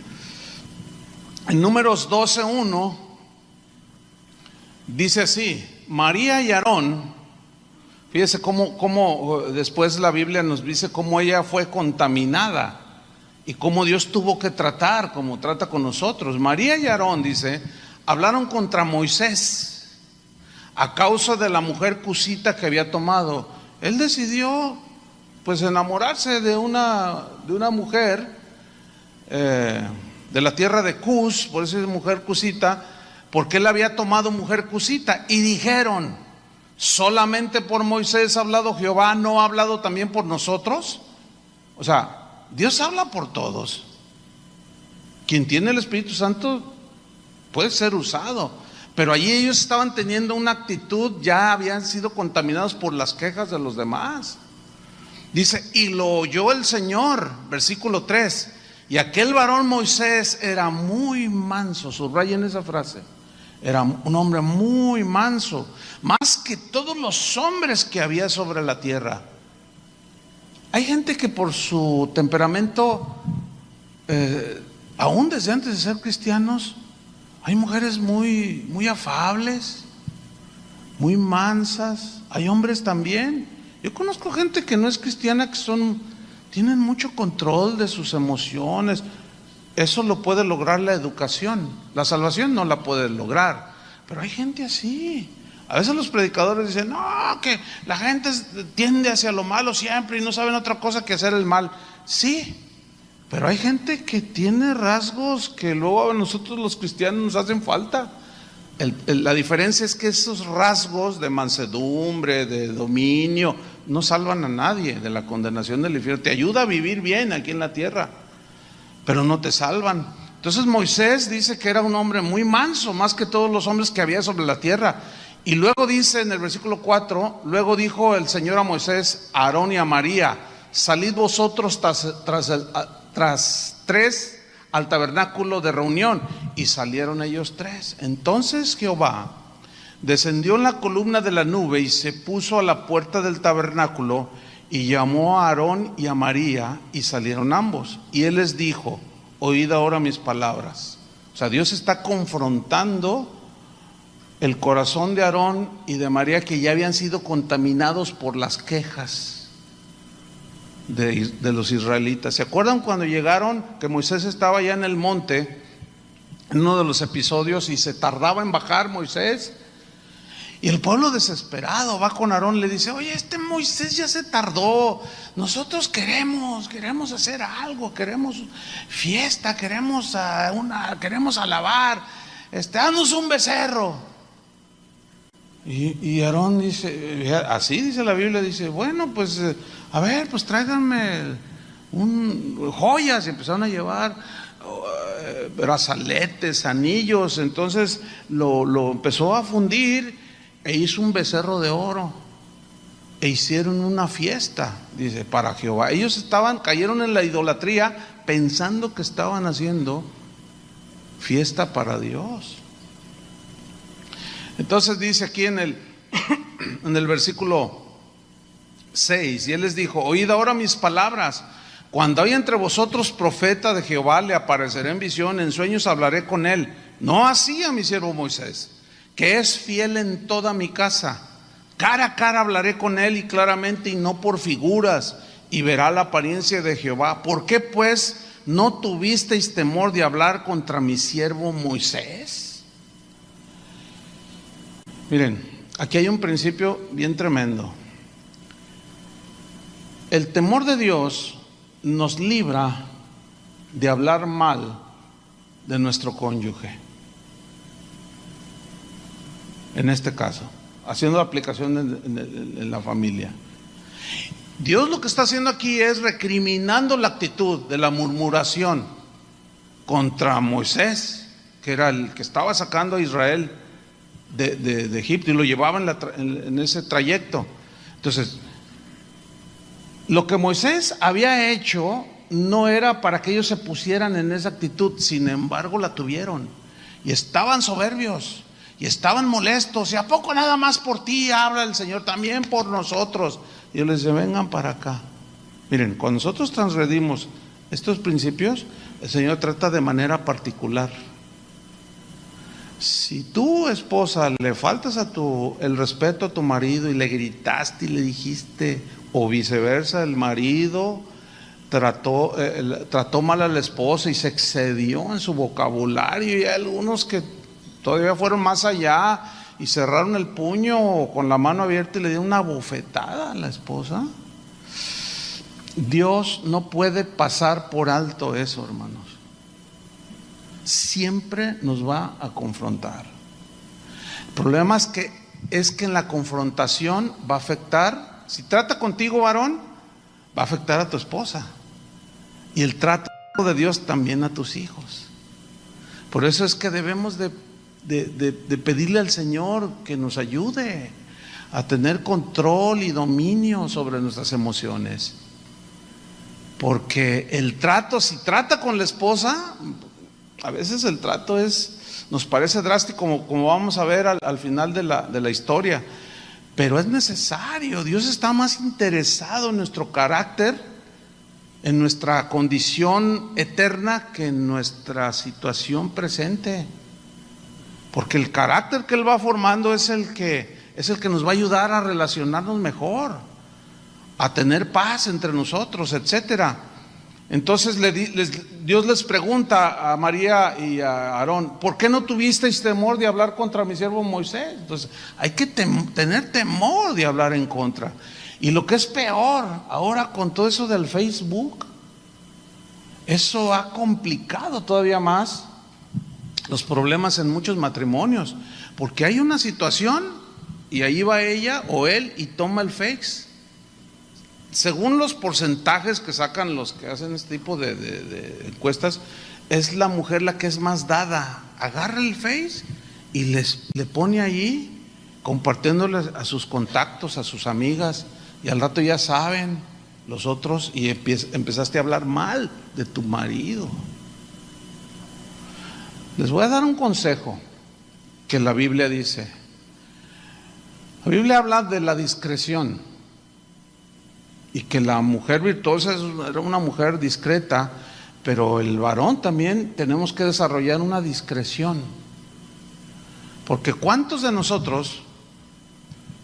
En Números 12:1 dice así: María y Aarón, fíjese cómo después la Biblia nos dice cómo ella fue contaminada y cómo Dios tuvo que tratar, como trata con nosotros. María y Aarón, dice, hablaron contra Moisés a causa de la mujer cusita que había tomado. Él decidió pues enamorarse de una mujer de la tierra de Cus, por eso es mujer cusita, porque él había tomado mujer cusita. Y dijeron, ¿solamente por Moisés ha hablado Jehová, no ha hablado también por nosotros? O sea, Dios habla por todos. Quien tiene el Espíritu Santo puede ser usado. Pero allí ellos estaban teniendo una actitud, ya habían sido contaminados por las quejas de los demás. Dice, y lo oyó el Señor, versículo 3, y aquel varón Moisés era muy manso, subrayen esa frase, era un hombre muy manso, más que todos los hombres que había sobre la tierra. Hay gente que por su temperamento, aún desde antes de ser cristianos, hay mujeres muy afables, muy mansas. Hay hombres también. Yo conozco gente que no es cristiana, que tienen mucho control de sus emociones. Eso lo puede lograr la educación. La salvación no la puede lograr. Pero hay gente así. A veces los predicadores dicen, no, que la gente tiende hacia lo malo siempre y no saben otra cosa que hacer el mal. Sí. Pero hay gente que tiene rasgos que luego a nosotros los cristianos nos hacen falta. La diferencia es que esos rasgos de mansedumbre, de dominio, no salvan a nadie de la condenación del infierno. Te ayuda a vivir bien aquí en la tierra, pero no te salvan. Entonces Moisés dice que era un hombre muy manso, más que todos los hombres que había sobre la tierra. Y luego dice en el versículo 4, luego dijo el Señor a Moisés, a Aarón y a María, salid vosotros tras tres al tabernáculo de reunión. Y salieron ellos tres. Entonces Jehová descendió en la columna de la nube y se puso a la puerta del tabernáculo y llamó a Aarón y a María y salieron ambos. Y él les dijo, oíd ahora mis palabras. O sea, Dios está confrontando el corazón de Aarón y de María, que ya habían sido contaminados por las quejas de los israelitas. ¿Se acuerdan cuando llegaron, que Moisés estaba ya en el monte, en uno de los episodios, y se tardaba en bajar Moisés? Y el pueblo desesperado va con Aarón, le dice, oye, este Moisés ya se tardó, nosotros queremos hacer algo, queremos fiesta, queremos alabar, haznos un becerro. Y Aarón dice, así dice la Biblia, dice, bueno, pues a ver, pues tráiganme joyas. Y empezaron a llevar brazaletes, anillos. Entonces lo empezó a fundir e hizo un becerro de oro e hicieron una fiesta, dice, para Jehová. Ellos cayeron en la idolatría pensando que estaban haciendo fiesta para Dios. Entonces dice aquí en el versículo 6, y él les dijo: oíd ahora mis palabras. Cuando haya entre vosotros profeta de Jehová, le apareceré en visión, en sueños hablaré con él. No así a mi siervo Moisés, que es fiel en toda mi casa. Cara a cara hablaré con él y claramente, y no por figuras, y verá la apariencia de Jehová. ¿Por qué pues no tuvisteis temor de hablar contra mi siervo Moisés? Miren, aquí hay un principio bien tremendo. El temor de Dios nos libra de hablar mal de nuestro cónyuge. En este caso, haciendo la aplicación en la familia. Dios lo que está haciendo aquí es recriminando la actitud de la murmuración contra Moisés, que era el que estaba sacando a Israel de Egipto y lo llevaba en ese trayecto. Entonces, lo que Moisés había hecho no era para que ellos se pusieran en esa actitud, sin embargo la tuvieron y estaban soberbios y estaban molestos. ¿Y a poco nada más por ti habla el Señor? También por nosotros. Y yo les decía: vengan para acá. Miren, cuando nosotros transgredimos estos principios, el Señor trata de manera particular. Si tú, esposa, le faltas el respeto a tu marido y le gritaste y le dijiste, o viceversa, el marido trató mal a la esposa y se excedió en su vocabulario, y hay algunos que todavía fueron más allá y cerraron el puño con la mano abierta y le dieron una bofetada a la esposa. Dios no puede pasar por alto eso, hermanos. Siempre nos va a confrontar. El problema es que en la confrontación va a afectar, si trata contigo, varón, va a afectar a tu esposa, y el trato de Dios también a tus hijos. Por eso es que debemos de pedirle al Señor que nos ayude a tener control y dominio sobre nuestras emociones, porque el trato, si trata con la esposa, a veces el trato nos parece drástico, como vamos a ver al final de la historia, pero es necesario. Dios está más interesado en nuestro carácter, en nuestra condición eterna, que en nuestra situación presente, porque el carácter que Él va formando es el que nos va a ayudar a relacionarnos mejor, a tener paz entre nosotros, etcétera. Entonces Dios les pregunta a María y a Aarón: ¿por qué no tuvisteis temor de hablar contra mi siervo Moisés? Entonces hay que tener temor de hablar en contra. Y lo que es peor, ahora con todo eso del Facebook, eso ha complicado todavía más los problemas en muchos matrimonios, porque hay una situación y ahí va ella o él y toma el Face. Según los porcentajes que sacan los que hacen este tipo de encuestas, es la mujer la que es más dada. Agarra el Face y le pone allí, compartiéndole a sus contactos, a sus amigas, y al rato ya saben los otros, y empezaste a hablar mal de tu marido. Les voy a dar un consejo que la Biblia dice. La Biblia habla de la discreción, y que la mujer virtuosa era una mujer discreta, pero el varón también tenemos que desarrollar una discreción. Porque ¿cuántos de nosotros,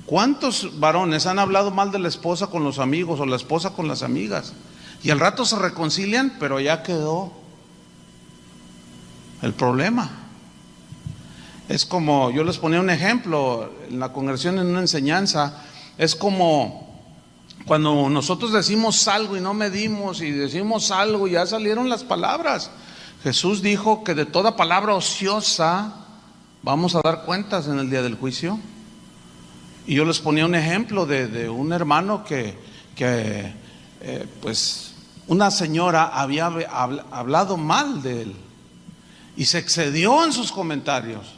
cuántos varones han hablado mal de la esposa con los amigos o la esposa con las amigas, y al rato se reconcilian, pero ya quedó el problema? Es como, yo les ponía un ejemplo en la congregación, en una enseñanza, es como cuando nosotros decimos algo y no medimos, y decimos algo y ya salieron las palabras. Jesús dijo que de toda palabra ociosa vamos a dar cuentas en el día del juicio. Y yo les ponía un ejemplo de un hermano que pues una señora había hablado mal de él, y se excedió en sus comentarios.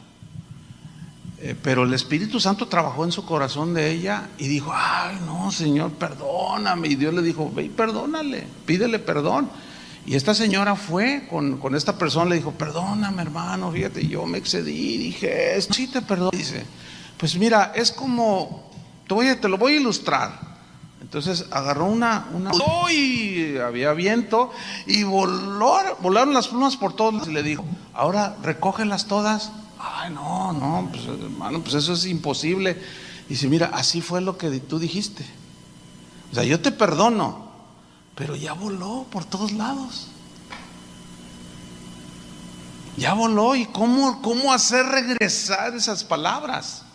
Pero el Espíritu Santo trabajó en su corazón de ella y dijo: ay, no, Señor, perdóname. Y Dios le dijo: ve y perdónale, pídele perdón. Y esta señora fue con esta persona, le dijo: perdóname, hermano, fíjate, yo me excedí, dije esto. Sí, te perdono. Dice: pues mira, es como, te lo voy a ilustrar. Entonces agarró una y había viento y volaron las plumas por todos lados. Y le dijo: ahora recógelas todas. Ay, no, pues hermano, pues eso es imposible. Dice: mira, así fue lo que tú dijiste. O sea, yo te perdono, pero ya voló por todos lados. Ya voló. ¿Y cómo hacer regresar esas palabras?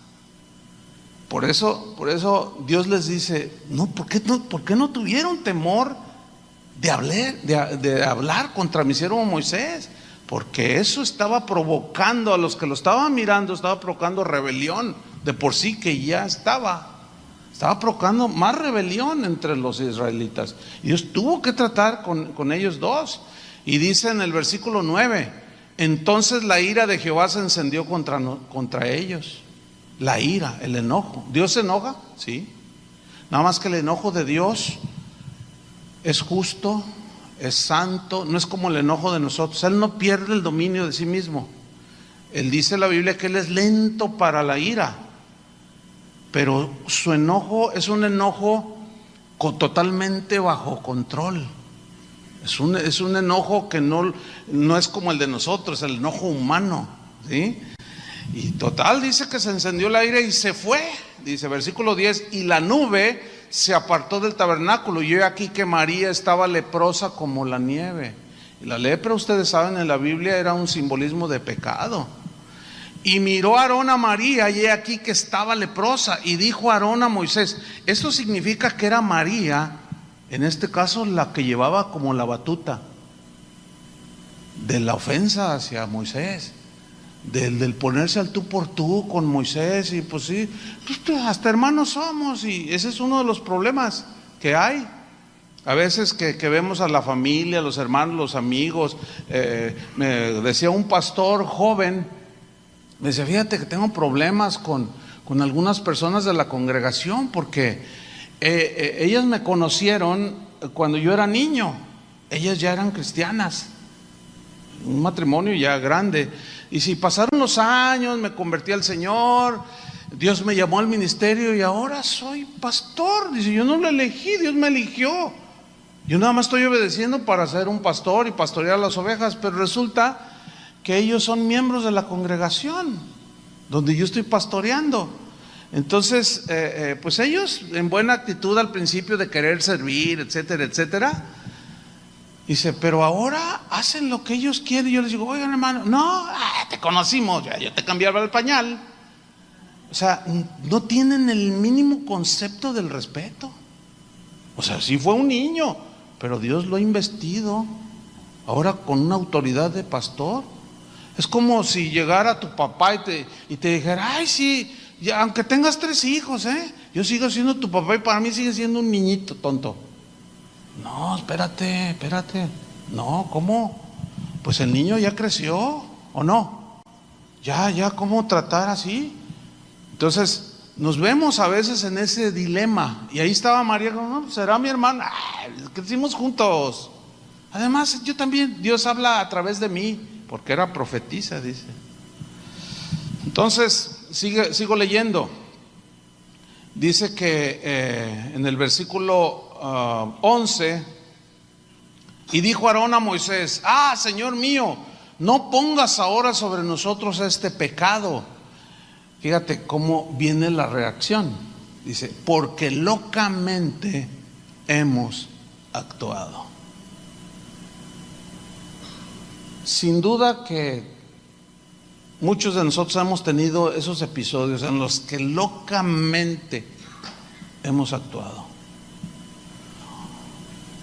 Por eso Dios les dice: no, ¿por qué no tuvieron temor de hablar contra mi siervo Moisés? Porque eso estaba provocando, a los que lo estaban mirando, estaba provocando rebelión de por sí, que ya estaba provocando más rebelión entre los israelitas. Y Dios tuvo que tratar con ellos dos. Y dice en el versículo 9: entonces la ira de Jehová se encendió contra ellos. La ira, el enojo. ¿Dios se enoja? Sí. Nada más que el enojo de Dios es justo, es santo, no es como el enojo de nosotros. Él no pierde el dominio de sí mismo. Él dice en la Biblia que Él es lento para la ira, pero su enojo es un enojo totalmente bajo control. Es un enojo que no es como el de nosotros, el enojo humano, ¿sí? Y total, dice que se encendió la ira y se fue. Dice versículo 10: y la nube se apartó del tabernáculo, y yo aquí que María estaba leprosa como la nieve. Y la lepra, ustedes saben, en la Biblia era un simbolismo de pecado. Y miró Aarón a María, y he aquí que estaba leprosa. Y dijo Aarón a Moisés. Esto significa que era María, en este caso, la que llevaba como la batuta de la ofensa hacia Moisés, del ponerse al tú por tú con Moisés. Y pues sí, pues hasta hermanos somos, y ese es uno de los problemas que hay. A veces que vemos a la familia, los hermanos, los amigos. Me decía un pastor joven, me decía: fíjate que tengo problemas con algunas personas de la congregación, porque ellas me conocieron cuando yo era niño. Ellas ya eran cristianas, un matrimonio ya grande. Y si pasaron los años, me convertí al Señor, Dios me llamó al ministerio y ahora soy pastor. Dice: yo no lo elegí, Dios me eligió. Yo nada más estoy obedeciendo para ser un pastor y pastorear las ovejas. Pero resulta que ellos son miembros de la congregación donde yo estoy pastoreando. Entonces, pues ellos en buena actitud al principio de querer servir, etcétera, etcétera. Dice: pero ahora hacen lo que ellos quieren. Yo les digo: oigan, hermano, no, te conocimos, yo te cambiaba el pañal. O sea, no tienen el mínimo concepto del respeto. O sea, sí fue un niño, pero Dios lo ha investido ahora con una autoridad de pastor. Es como si llegara tu papá y te dijera: ay, sí, ya, aunque tengas 3 hijos, yo sigo siendo tu papá y para mí sigue siendo un niñito tonto. No, espérate. No, ¿cómo? Pues el niño ya creció, ¿o no? Ya, ¿cómo tratar así? Entonces, nos vemos a veces en ese dilema. Y ahí estaba María: no, será mi hermana. Crecimos juntos. Además, yo también, Dios habla a través de mí, porque era profetisa, dice. Entonces, sigo leyendo. Dice que en el versículo 11: y dijo Aarón a Moisés: Señor mío, no pongas ahora sobre nosotros este pecado. Fíjate cómo viene la reacción. Dice: porque locamente hemos actuado. Sin duda que muchos de nosotros hemos tenido esos episodios en los que locamente hemos actuado.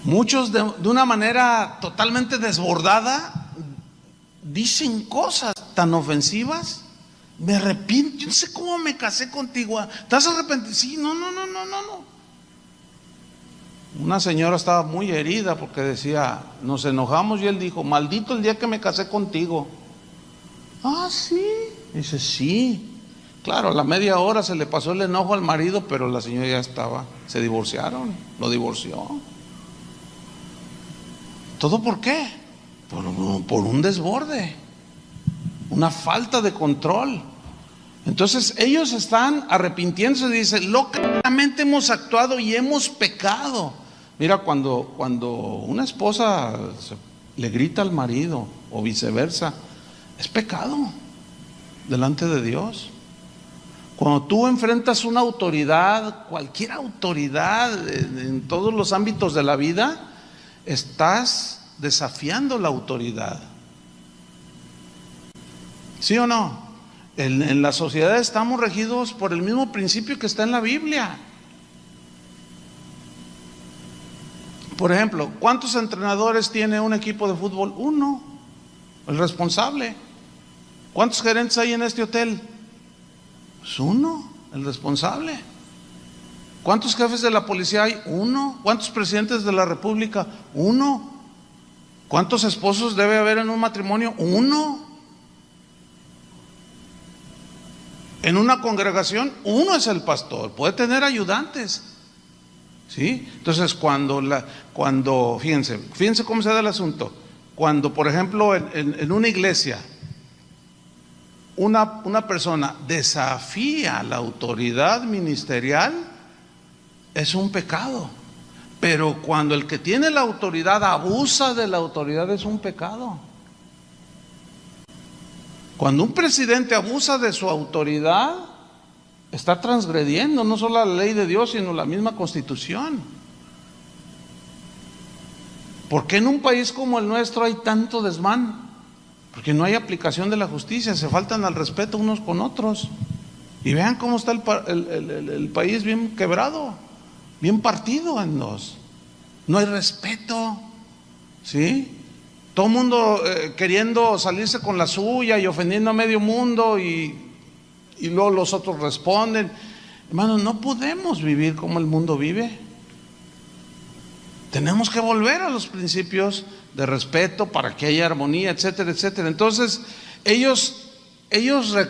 Muchos de una manera totalmente desbordada dicen cosas tan ofensivas. Me arrepiento, yo no sé cómo me casé contigo. ¿Estás arrepentido? Sí, no. Una señora estaba muy herida porque decía: nos enojamos, y él dijo: maldito el día que me casé contigo. Ah, sí. Dice, sí. Claro, a la media hora se le pasó el enojo al marido, pero la señora ya estaba, se divorciaron, lo divorció. ¿Todo por qué? Por un desborde, una falta de control. Entonces ellos están arrepintiéndose, dice, locamente hemos actuado y hemos pecado. Mira, cuando una esposa le grita al marido o viceversa, es pecado delante de Dios. Cuando tú enfrentas una autoridad, cualquier autoridad en todos los ámbitos de la vida, estás desafiando la autoridad. ¿Sí o no? En la sociedad estamos regidos por el mismo principio que está en la Biblia. Por ejemplo, ¿cuántos entrenadores tiene un equipo de fútbol? Uno, el responsable. ¿Cuántos gerentes hay en este hotel? Pues uno, el responsable. ¿Cuántos jefes de la policía hay? Uno. ¿Cuántos presidentes de la república? Uno. ¿Cuántos esposos debe haber en un matrimonio? Uno. En una congregación, uno es el pastor, puede tener ayudantes. ¿Sí? Entonces, fíjense cómo se da el asunto. Cuando, por ejemplo, en una iglesia, una persona desafía la autoridad ministerial, es un pecado. Pero cuando el que tiene la autoridad abusa de la autoridad, es un pecado. Cuando un presidente abusa de su autoridad, está transgrediendo no solo la ley de Dios, sino la misma Constitución. ¿Por qué en un país como el nuestro hay tanto desmán? Porque no hay aplicación de la justicia, se faltan al respeto unos con otros. Y vean cómo está el país bien quebrado, bien partido en dos. No hay respeto, ¿sí? Todo el mundo queriendo salirse con la suya y ofendiendo a medio mundo y luego los otros responden. Hermanos, no podemos vivir como el mundo vive. Tenemos que volver a los principios de respeto para que haya armonía, etcétera, etcétera. Entonces, ellos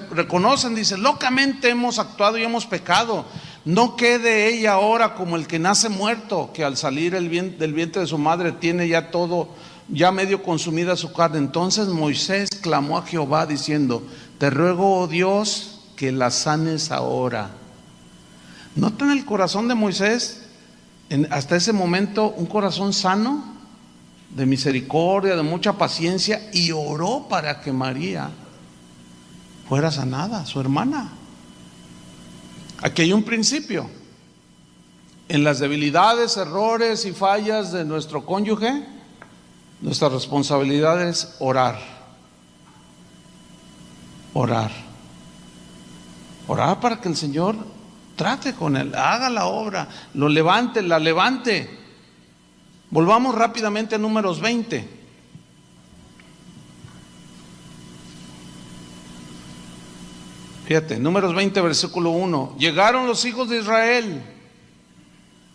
reconocen, dicen, locamente hemos actuado y hemos pecado. No quede ella ahora como el que nace muerto, que al salir del vientre de su madre tiene ya todo, ya medio consumida su carne. Entonces Moisés clamó a Jehová diciendo, te ruego, oh Dios, que la sanes ahora. ¿Notan el corazón de Moisés? Hasta ese momento un corazón sano, de misericordia, de mucha paciencia, y oró para que María fuera sanada, su hermana. Aquí hay un principio. En las debilidades, errores y fallas de nuestro cónyuge, nuestra responsabilidad es orar. Orar para que el Señor trate con él, haga la obra, lo levante, la levante. Volvamos rápidamente a Números 20. Fíjate, Números 20, versículo 1. Llegaron los hijos de Israel,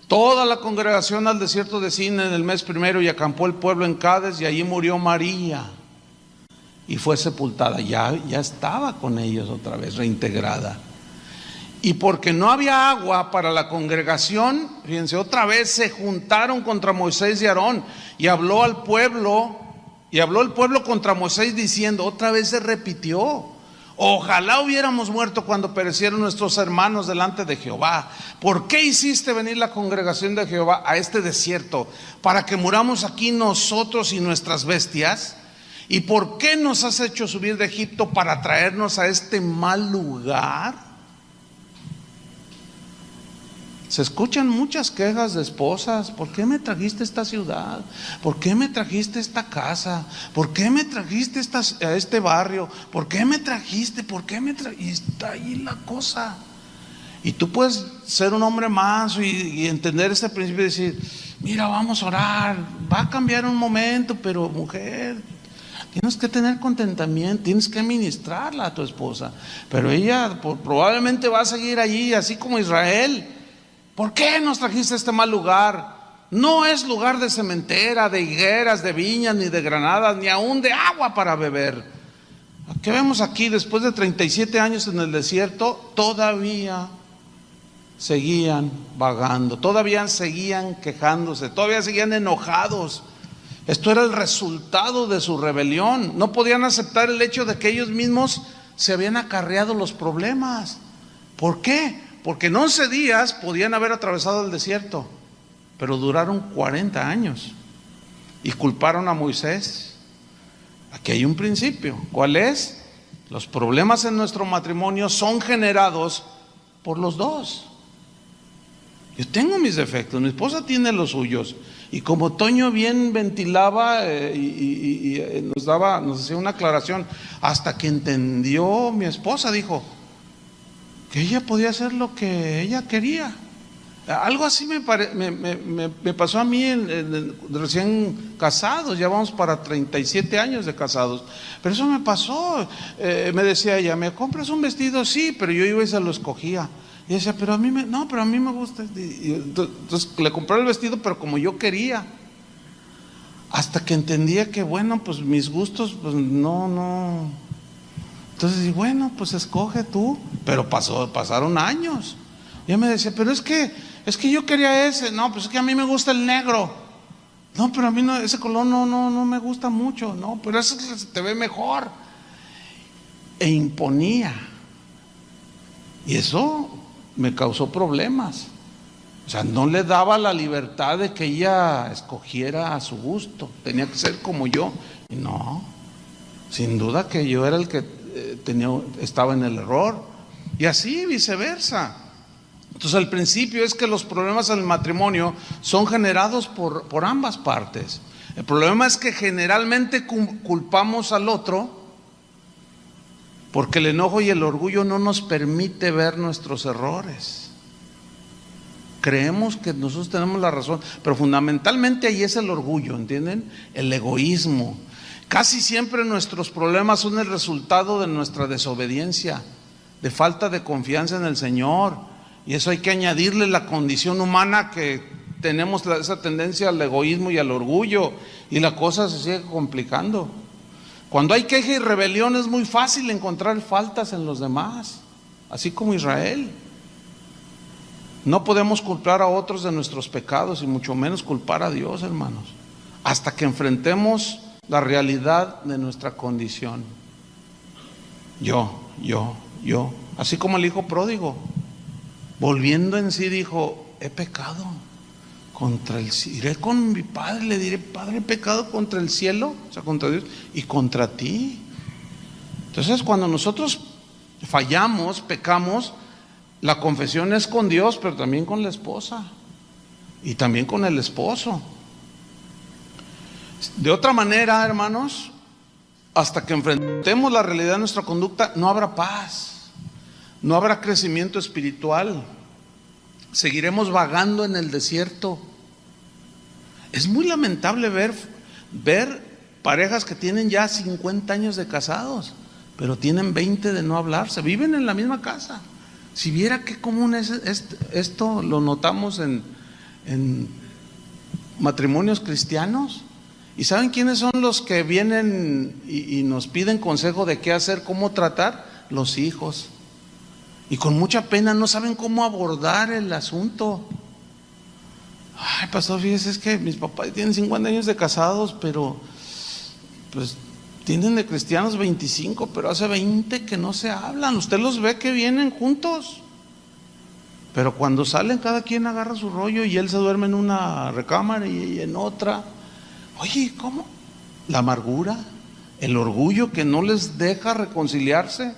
toda la congregación, al desierto de Sin en el mes primero, y acampó el pueblo en Cades, y allí murió María y fue sepultada. Ya estaba con ellos otra vez, reintegrada. Y porque no había agua para la congregación, fíjense, otra vez se juntaron contra Moisés y Aarón, y habló el pueblo contra Moisés diciendo, otra vez se repitió, ojalá hubiéramos muerto cuando perecieron nuestros hermanos delante de Jehová. ¿Por qué hiciste venir la congregación de Jehová a este desierto? ¿Para que muramos aquí nosotros y nuestras bestias? ¿Y por qué nos has hecho subir de Egipto para traernos a este mal lugar? Se escuchan muchas quejas de esposas. ¿Por qué me trajiste a esta ciudad? ¿Por qué me trajiste a esta casa? ¿Por qué me trajiste a este barrio? ¿Por qué me trajiste? Y está ahí la cosa. Y tú puedes ser un hombre manso y entender este principio y decir, mira, vamos a orar, va a cambiar un momento, pero mujer, tienes que tener contentamiento, tienes que ministrarla a tu esposa. Pero ella probablemente va a seguir allí, así como Israel. ¿Por qué nos trajiste a este mal lugar? No es lugar de cementera, de higueras, de viñas, ni de granadas, ni aún de agua para beber. ¿Qué vemos aquí? Después de 37 años en el desierto, todavía seguían vagando, todavía seguían quejándose, todavía seguían enojados. Esto era el resultado de su rebelión. No podían aceptar el hecho de que ellos mismos se habían acarreado los problemas. ¿Por qué? Porque en 11 días podían haber atravesado el desierto, pero duraron 40 años y culparon a Moisés. Aquí hay un principio. ¿Cuál es? Los problemas en nuestro matrimonio son generados por los dos. Yo tengo mis defectos, mi esposa tiene los suyos. Y como Toño bien ventilaba nos hacía una aclaración, hasta que entendió mi esposa, dijo que ella podía hacer lo que ella quería. Algo así me pasó a mí recién casados, ya vamos para 37 años de casados, pero eso me pasó. Me decía ella, ¿me compras un vestido? Sí, pero yo iba y se lo escogía. Y decía, pero a mí me gusta. Entonces le compré el vestido, pero como yo quería. Hasta que entendía que, bueno, pues mis gustos, pues no. Entonces, bueno, pues escoge tú. Pero pasaron años. Y ella me decía, pero es que yo quería ese. No, pues es que a mí me gusta el negro. No, pero a mí no, ese color no me gusta mucho. No, pero ese se te ve mejor. E imponía. Y eso me causó problemas. O sea, no le daba la libertad de que ella escogiera a su gusto. Tenía que ser como yo. Y no, sin duda que yo era el que estaba en el error. Y así viceversa. Entonces el principio es que los problemas en el matrimonio son generados por ambas partes. El problema es que generalmente culpamos al otro porque el enojo y el orgullo no nos permite ver nuestros errores. Creemos que nosotros tenemos la razón, pero fundamentalmente ahí es el orgullo, ¿entienden? El egoísmo. Casi siempre nuestros problemas son el resultado de nuestra desobediencia, de falta de confianza en el Señor. Y eso hay que añadirle la condición humana que tenemos esa tendencia al egoísmo y al orgullo, y la cosa se sigue complicando. Cuando hay queja y rebelión es muy fácil encontrar faltas en los demás, así como Israel. No podemos culpar a otros de nuestros pecados y mucho menos culpar a Dios, hermanos, hasta que enfrentemos la realidad de nuestra condición. Yo, así como el hijo pródigo, volviendo en sí dijo, he pecado contra el cielo, iré con mi padre, le diré, Padre, he pecado contra el cielo, o sea, contra Dios y contra ti. Entonces cuando nosotros fallamos, pecamos, la confesión es con Dios, pero también con la esposa y también con el esposo. De otra manera, hermanos, hasta que enfrentemos la realidad de nuestra conducta, no habrá paz, no habrá crecimiento espiritual, seguiremos vagando en el desierto. Es muy lamentable ver parejas que tienen ya 50 años de casados, pero tienen 20 de no hablarse, viven en la misma casa. Si viera qué común es esto, lo notamos en matrimonios cristianos. ¿Y saben quiénes son los que vienen y nos piden consejo de qué hacer, cómo tratar? Los hijos. Y con mucha pena no saben cómo abordar el asunto. Ay, pastor, fíjese, es que mis papás tienen 50 años de casados, pero pues tienen de cristianos 25, pero hace 20 que no se hablan. Usted los ve que vienen juntos, pero cuando salen cada quien agarra su rollo y él se duerme en una recámara y en otra. Oye, ¿cómo? La amargura, el orgullo que no les deja reconciliarse.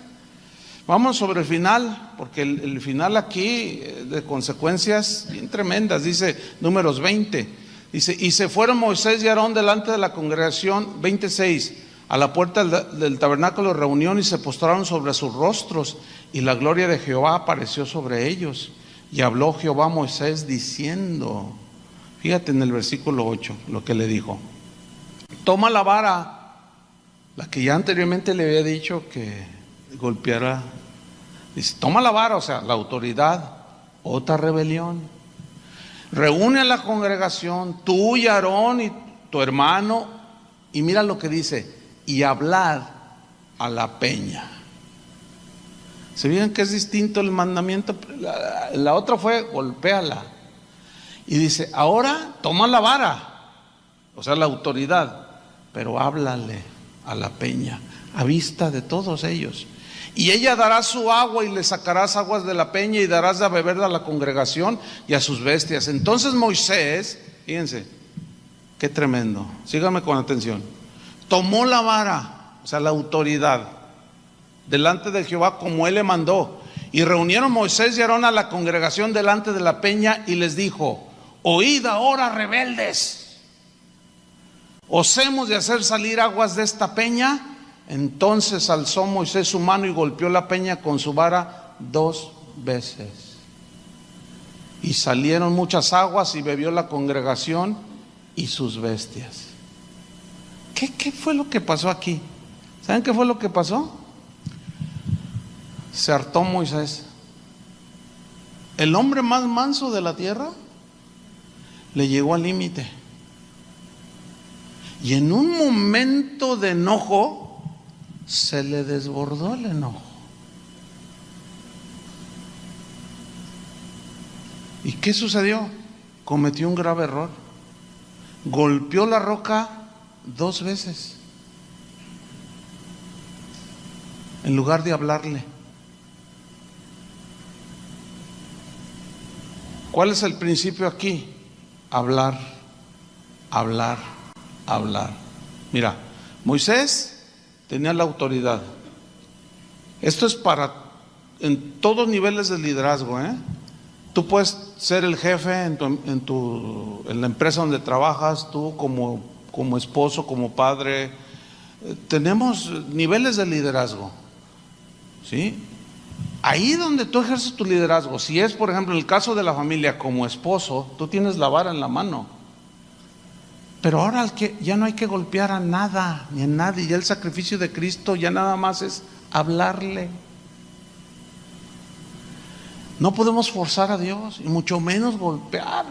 Vamos sobre el final, porque el final aquí de consecuencias bien tremendas. Dice Números 20, dice, y se fueron Moisés y Aarón delante de la congregación, 26, a la puerta del tabernáculo de reunión, y se postraron sobre sus rostros, y la gloria de Jehová apareció sobre ellos. Y habló Jehová a Moisés diciendo, fíjate en el versículo 8 lo que le dijo: toma la vara, la que ya anteriormente le había dicho que golpeara. Dice, toma la vara, o sea, la autoridad. Otra rebelión. Reúne a la congregación, tú y Aarón y tu hermano, y mira lo que dice: y hablad a la peña. ¿Se fijan que es distinto el mandamiento? La otra fue golpéala. Y dice, ahora toma la vara, o sea, la autoridad, pero háblale a la peña, a vista de todos ellos. Y ella dará su agua y le sacarás aguas de la peña y darás de beber a la congregación y a sus bestias. Entonces Moisés, fíjense, qué tremendo, síganme con atención, tomó la vara, o sea, la autoridad, delante de Jehová como él le mandó. Y reunieron Moisés y Aarón a la congregación delante de la peña y les dijo, oíd ahora, rebeldes, ¿os hemos de hacer salir aguas de esta peña? Entonces alzó Moisés su mano y golpeó la peña con su vara 2 veces. Y salieron muchas aguas y bebió la congregación y sus bestias. ¿Qué fue lo que pasó aquí? ¿Saben qué fue lo que pasó? Se hartó Moisés. El hombre más manso de la tierra le llegó al límite. Y en un momento de enojo se le desbordó el enojo. ¿Y qué sucedió? Cometió un grave error. Golpeó la roca 2 veces en lugar de hablarle. ¿Cuál es el principio aquí? Hablar, hablar, hablar. Mira, Moisés tenía la autoridad. Esto es para en todos niveles de liderazgo, ¿eh? Tú puedes ser el jefe en la empresa donde trabajas, tú como esposo, como padre. Tenemos niveles de liderazgo, ¿sí? Ahí donde tú ejerces tu liderazgo, si es por ejemplo en el caso de la familia como esposo, tú tienes la vara en la mano. Pero ahora ya no hay que golpear a nada, ni a nadie, ya el sacrificio de Cristo ya nada más es hablarle. No podemos forzar a Dios y mucho menos golpear.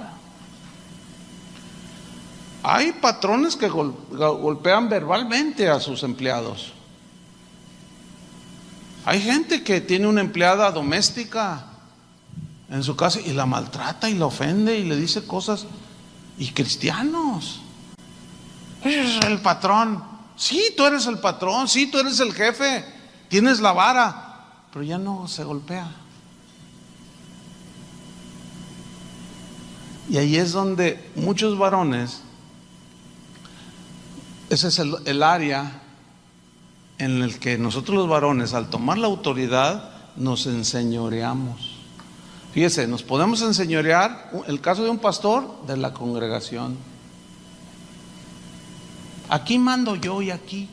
Hay patrones que golpean verbalmente a sus empleados. Hay gente que tiene una empleada doméstica en su casa y la maltrata y la ofende y le dice cosas, y cristianos. Es el patrón. Sí, tú eres el patrón, sí, tú eres el jefe, tienes la vara, pero ya no se golpea. Y ahí es donde muchos varones, ese es el área en el que nosotros los varones, al tomar la autoridad, nos enseñoreamos. Fíjese, nos podemos enseñorear, el caso de un pastor, de la congregación. Aquí mando yo y aquí.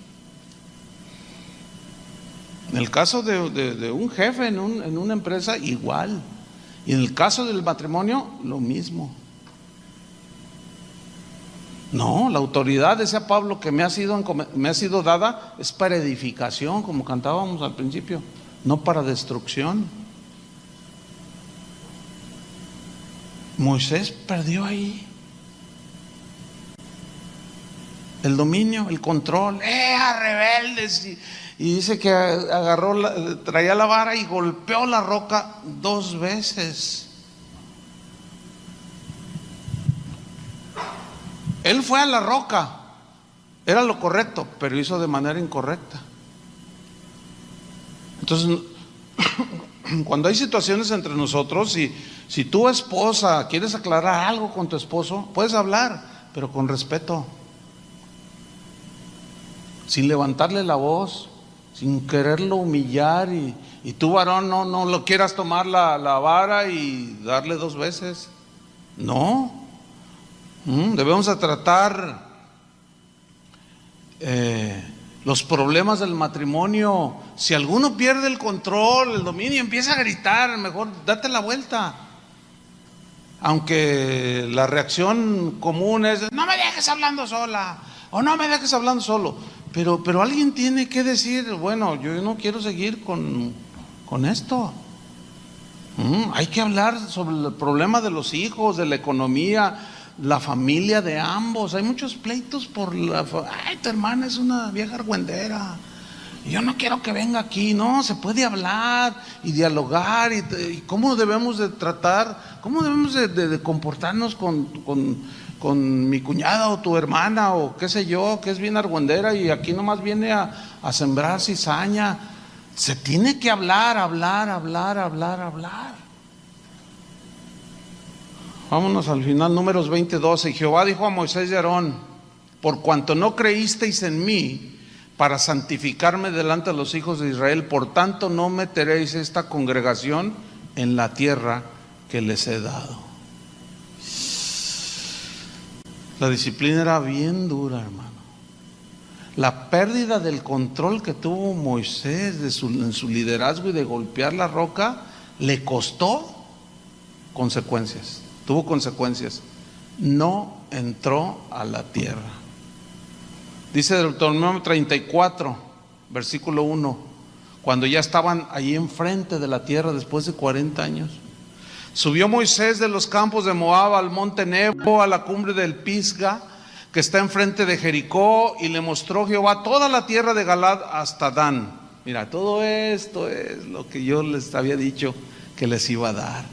En el caso de un jefe en una empresa, igual. Y en el caso del matrimonio, lo mismo. No, la autoridad, decía Pablo, que me ha sido dada, es para edificación, como cantábamos al principio, no para destrucción. Moisés perdió ahí el dominio, el control. A rebeldes! Y dice que traía la vara y golpeó la roca 2 veces. Él fue a la roca, era lo correcto, pero hizo de manera incorrecta. Entonces, cuando hay situaciones entre nosotros, si tu esposa quieres aclarar algo con tu esposo, puedes hablar, pero con respeto, sin levantarle la voz, sin quererlo humillar, y tú, varón, no lo quieras tomar la vara y darle 2 veces. No. Debemos de tratar los problemas del matrimonio. Si alguno pierde el control, el dominio, empieza a gritar, mejor date la vuelta. Aunque la reacción común es: no me dejes hablando sola, o no me dejes hablando solo. Pero alguien tiene que decir: bueno, yo no quiero seguir con esto. Hay que hablar sobre el problema de los hijos, de la economía, la familia de ambos. Hay muchos pleitos por ay, tu hermana es una vieja argüendera, Yo no quiero que venga aquí. No, se puede hablar y dialogar y cómo debemos de tratar, cómo debemos de comportarnos con mi cuñada o tu hermana o qué sé yo, que es bien argüendera y aquí nomás viene a sembrar cizaña. Se tiene que hablar. Vámonos al final, Números 20:12. Y Jehová dijo a Moisés y a Aarón: por cuanto no creísteis en mí para santificarme delante de los hijos de Israel, por tanto no meteréis esta congregación en la tierra que les he dado. La disciplina era bien dura, hermano. La pérdida del control que tuvo Moisés en su liderazgo y de golpear la roca le costó consecuencias. Tuvo consecuencias. No entró a la tierra. Dice Deuteronomio 34, versículo 1, cuando ya estaban allí enfrente de la tierra después de 40 años. Subió Moisés de los campos de Moab al monte Nebo, a la cumbre del Pisga, que está enfrente de Jericó, y le mostró Jehová toda la tierra de Galaad hasta Dan. Mira, todo esto es lo que yo les había dicho que les iba a dar.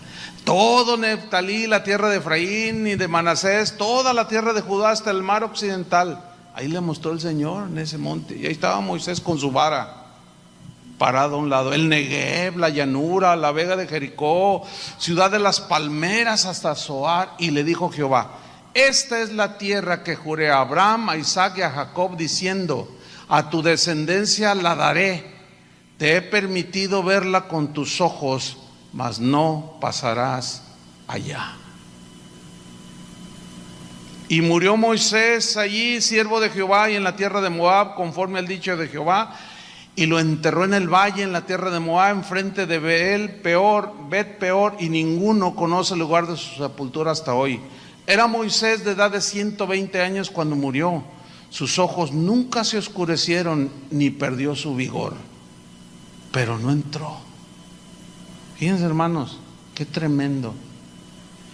Todo Neftalí, la tierra de Efraín y de Manasés, toda la tierra de Judá hasta el mar occidental. Ahí le mostró el Señor en ese monte. Y ahí estaba Moisés con su vara, parado a un lado. El Negev, la llanura, la vega de Jericó, ciudad de las palmeras hasta Zoar. Y le dijo Jehová: esta es la tierra que juré a Abraham, a Isaac y a Jacob, diciendo: a tu descendencia la daré. Te he permitido verla con tus ojos, mas no pasarás allá. Y murió Moisés allí, siervo de Jehová, y en la tierra de Moab, conforme al dicho de Jehová, y lo enterró en el valle, en la tierra de Moab, enfrente de Bet Peor, y ninguno conoce el lugar de su sepultura hasta hoy. Era Moisés de edad de 120 años cuando murió. Sus ojos nunca se oscurecieron, ni perdió su vigor, pero no entró. Fíjense, hermanos, qué tremendo.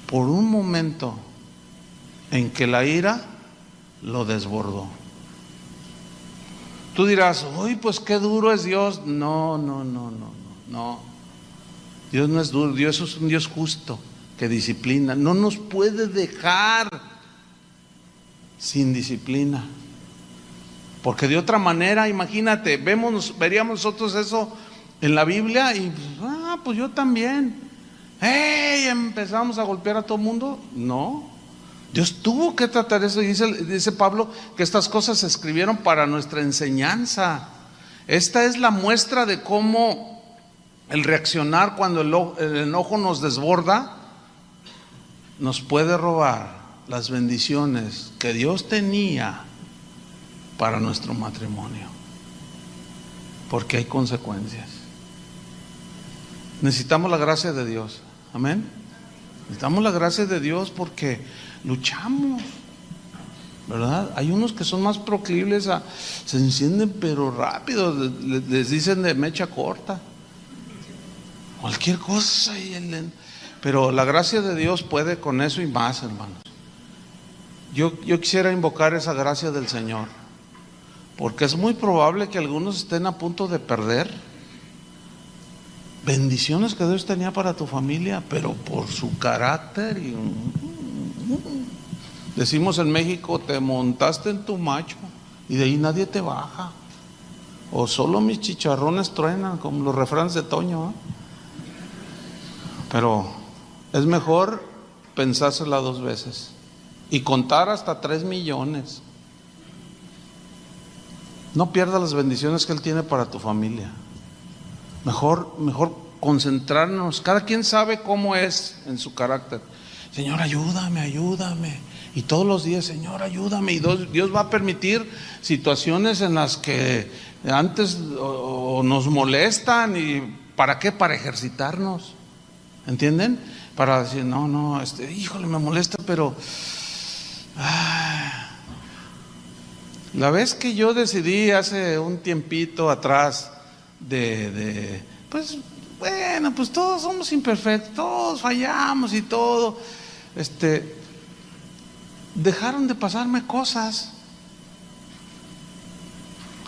Por un momento en que la ira lo desbordó. Tú dirás: uy, pues qué duro es Dios. No. Dios no es duro, Dios es un Dios justo que disciplina. No nos puede dejar sin disciplina, porque de otra manera, imagínate, veríamos nosotros eso en la Biblia y pues yo también. Empezamos a golpear a todo el mundo. No. Dios tuvo que tratar eso. Dice Pablo que estas cosas se escribieron para nuestra enseñanza. Esta es la muestra de cómo el reaccionar cuando el enojo nos desborda nos puede robar las bendiciones que Dios tenía para nuestro matrimonio, porque hay consecuencias. Necesitamos la gracia de Dios. Amén. Necesitamos la gracia de Dios porque luchamos, ¿verdad? Hay unos que son más proclives se encienden pero rápido, les dicen de mecha corta, cualquier cosa, pero la gracia de Dios puede con eso y más, hermanos. Yo quisiera invocar esa gracia del Señor, porque es muy probable que algunos estén a punto de perder bendiciones que Dios tenía para tu familia, pero por su carácter decimos en México: te montaste en tu macho y de ahí nadie te baja, o solo mis chicharrones truenan, como los refranes de Toño, ¿eh? Pero es mejor pensársela 2 veces y contar hasta 3 millones. No pierdas las bendiciones que Él tiene para tu familia. Mejor concentrarnos. Cada quien sabe cómo es en su carácter. Señor, ayúdame. Y todos los días: Señor, ayúdame. Y Dios va a permitir situaciones en las que antes o nos molestan. ¿Y para qué? Para ejercitarnos. ¿Entienden? Para decir: no, híjole, me molesta, pero la vez que yo decidí hace un tiempito atrás pues bueno, pues todos somos imperfectos, todos fallamos y todo, dejaron de pasarme cosas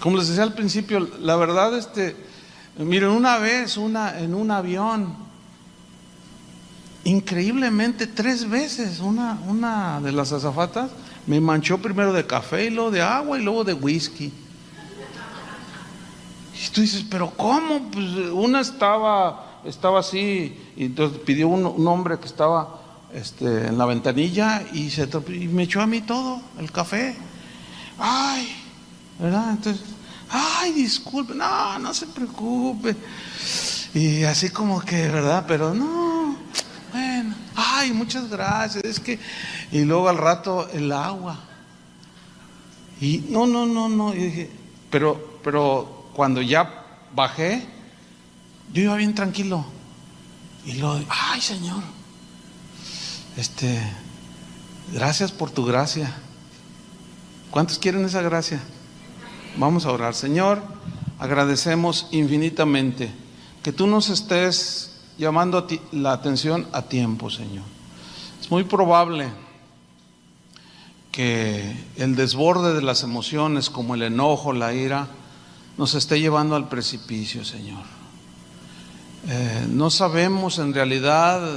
Como les decía al principio, la verdad, miren, una vez, en un avión, increíblemente 3 veces, una de las azafatas me manchó primero de café y luego de agua y luego de whisky. Y tú dices, pero ¿cómo? Pues una estaba así, y entonces pidió un hombre que estaba en la ventanilla y me echó a mí todo el café. Ay, ¿verdad? Entonces, ay, disculpe, no se preocupe. Y así como que, ¿verdad? Pero no, bueno, ay, muchas gracias. Y luego al rato el agua. Y no. Y dije, pero cuando ya bajé, yo iba bien tranquilo. Y luego, ay, Señor, gracias por tu gracia. ¿Cuántos quieren esa gracia? Vamos a orar. Señor, agradecemos infinitamente que tú nos estés llamando la atención a tiempo, Señor. Es muy probable que el desborde de las emociones, como el enojo, la ira, nos esté llevando al precipicio, Señor. No sabemos en realidad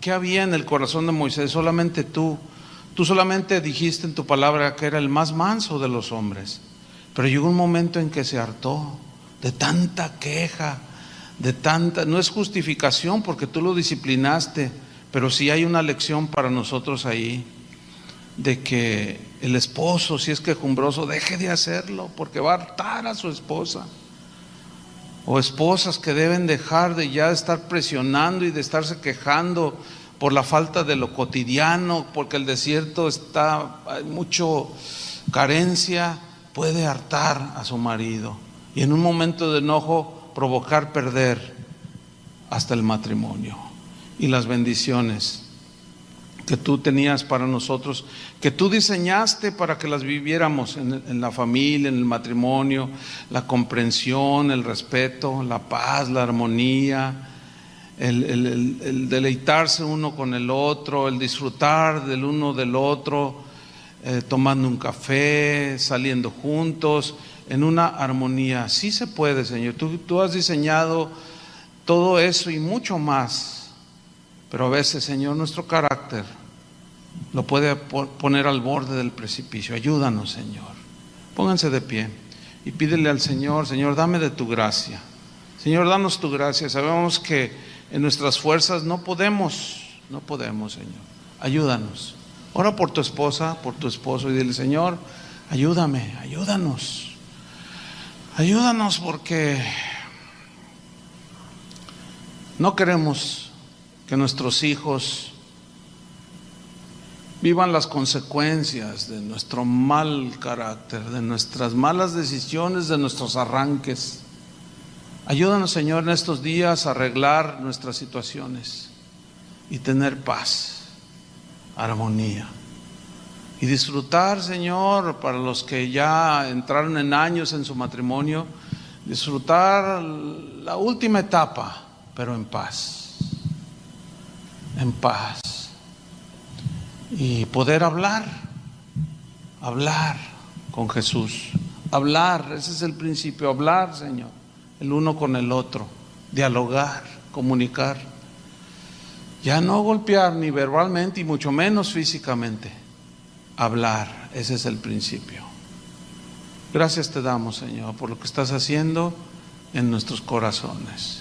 qué había en el corazón de Moisés. Solamente tú solamente dijiste en tu palabra que era el más manso de los hombres. Pero llegó un momento en que se hartó de tanta queja, no es justificación porque tú lo disciplinaste, pero sí hay una lección para nosotros ahí, de que el esposo, si es quejumbroso, deje de hacerlo porque va a hartar a su esposa. O esposas que deben dejar de ya estar presionando y de estarse quejando por la falta de lo cotidiano, porque el desierto hay mucho carencia, puede hartar a su marido y en un momento de enojo provocar perder hasta el matrimonio y las bendiciones que tú tenías para nosotros, que tú diseñaste para que las viviéramos en la familia, en el matrimonio, la comprensión, el respeto, la paz, la armonía, el deleitarse uno con el otro, el disfrutar del uno del otro, tomando un café, saliendo juntos, en una armonía. Sí se puede, Señor. Tú has diseñado todo eso y mucho más. Pero a veces, Señor, nuestro carácter lo puede poner al borde del precipicio. Ayúdanos, Señor. Pónganse de pie y pídele al Señor: Señor, dame de tu gracia. Señor, danos tu gracia. Sabemos que en nuestras fuerzas no podemos, Señor. Ayúdanos. Ora por tu esposa, por tu esposo y dile: Señor, ayúdame, ayúdanos. Ayúdanos porque no queremos que nuestros hijos vivan las consecuencias de nuestro mal carácter, de nuestras malas decisiones, de nuestros arranques. Ayúdanos, Señor, en estos días a arreglar nuestras situaciones y tener paz, armonía y disfrutar, Señor, para los que ya entraron en años en su matrimonio, disfrutar la última etapa, pero en paz. En paz, y poder hablar con Jesús, ese es el principio, hablar, Señor, el uno con el otro, dialogar, comunicar, ya no golpear ni verbalmente y mucho menos físicamente, hablar, ese es el principio. Gracias te damos, Señor, por lo que estás haciendo en nuestros corazones.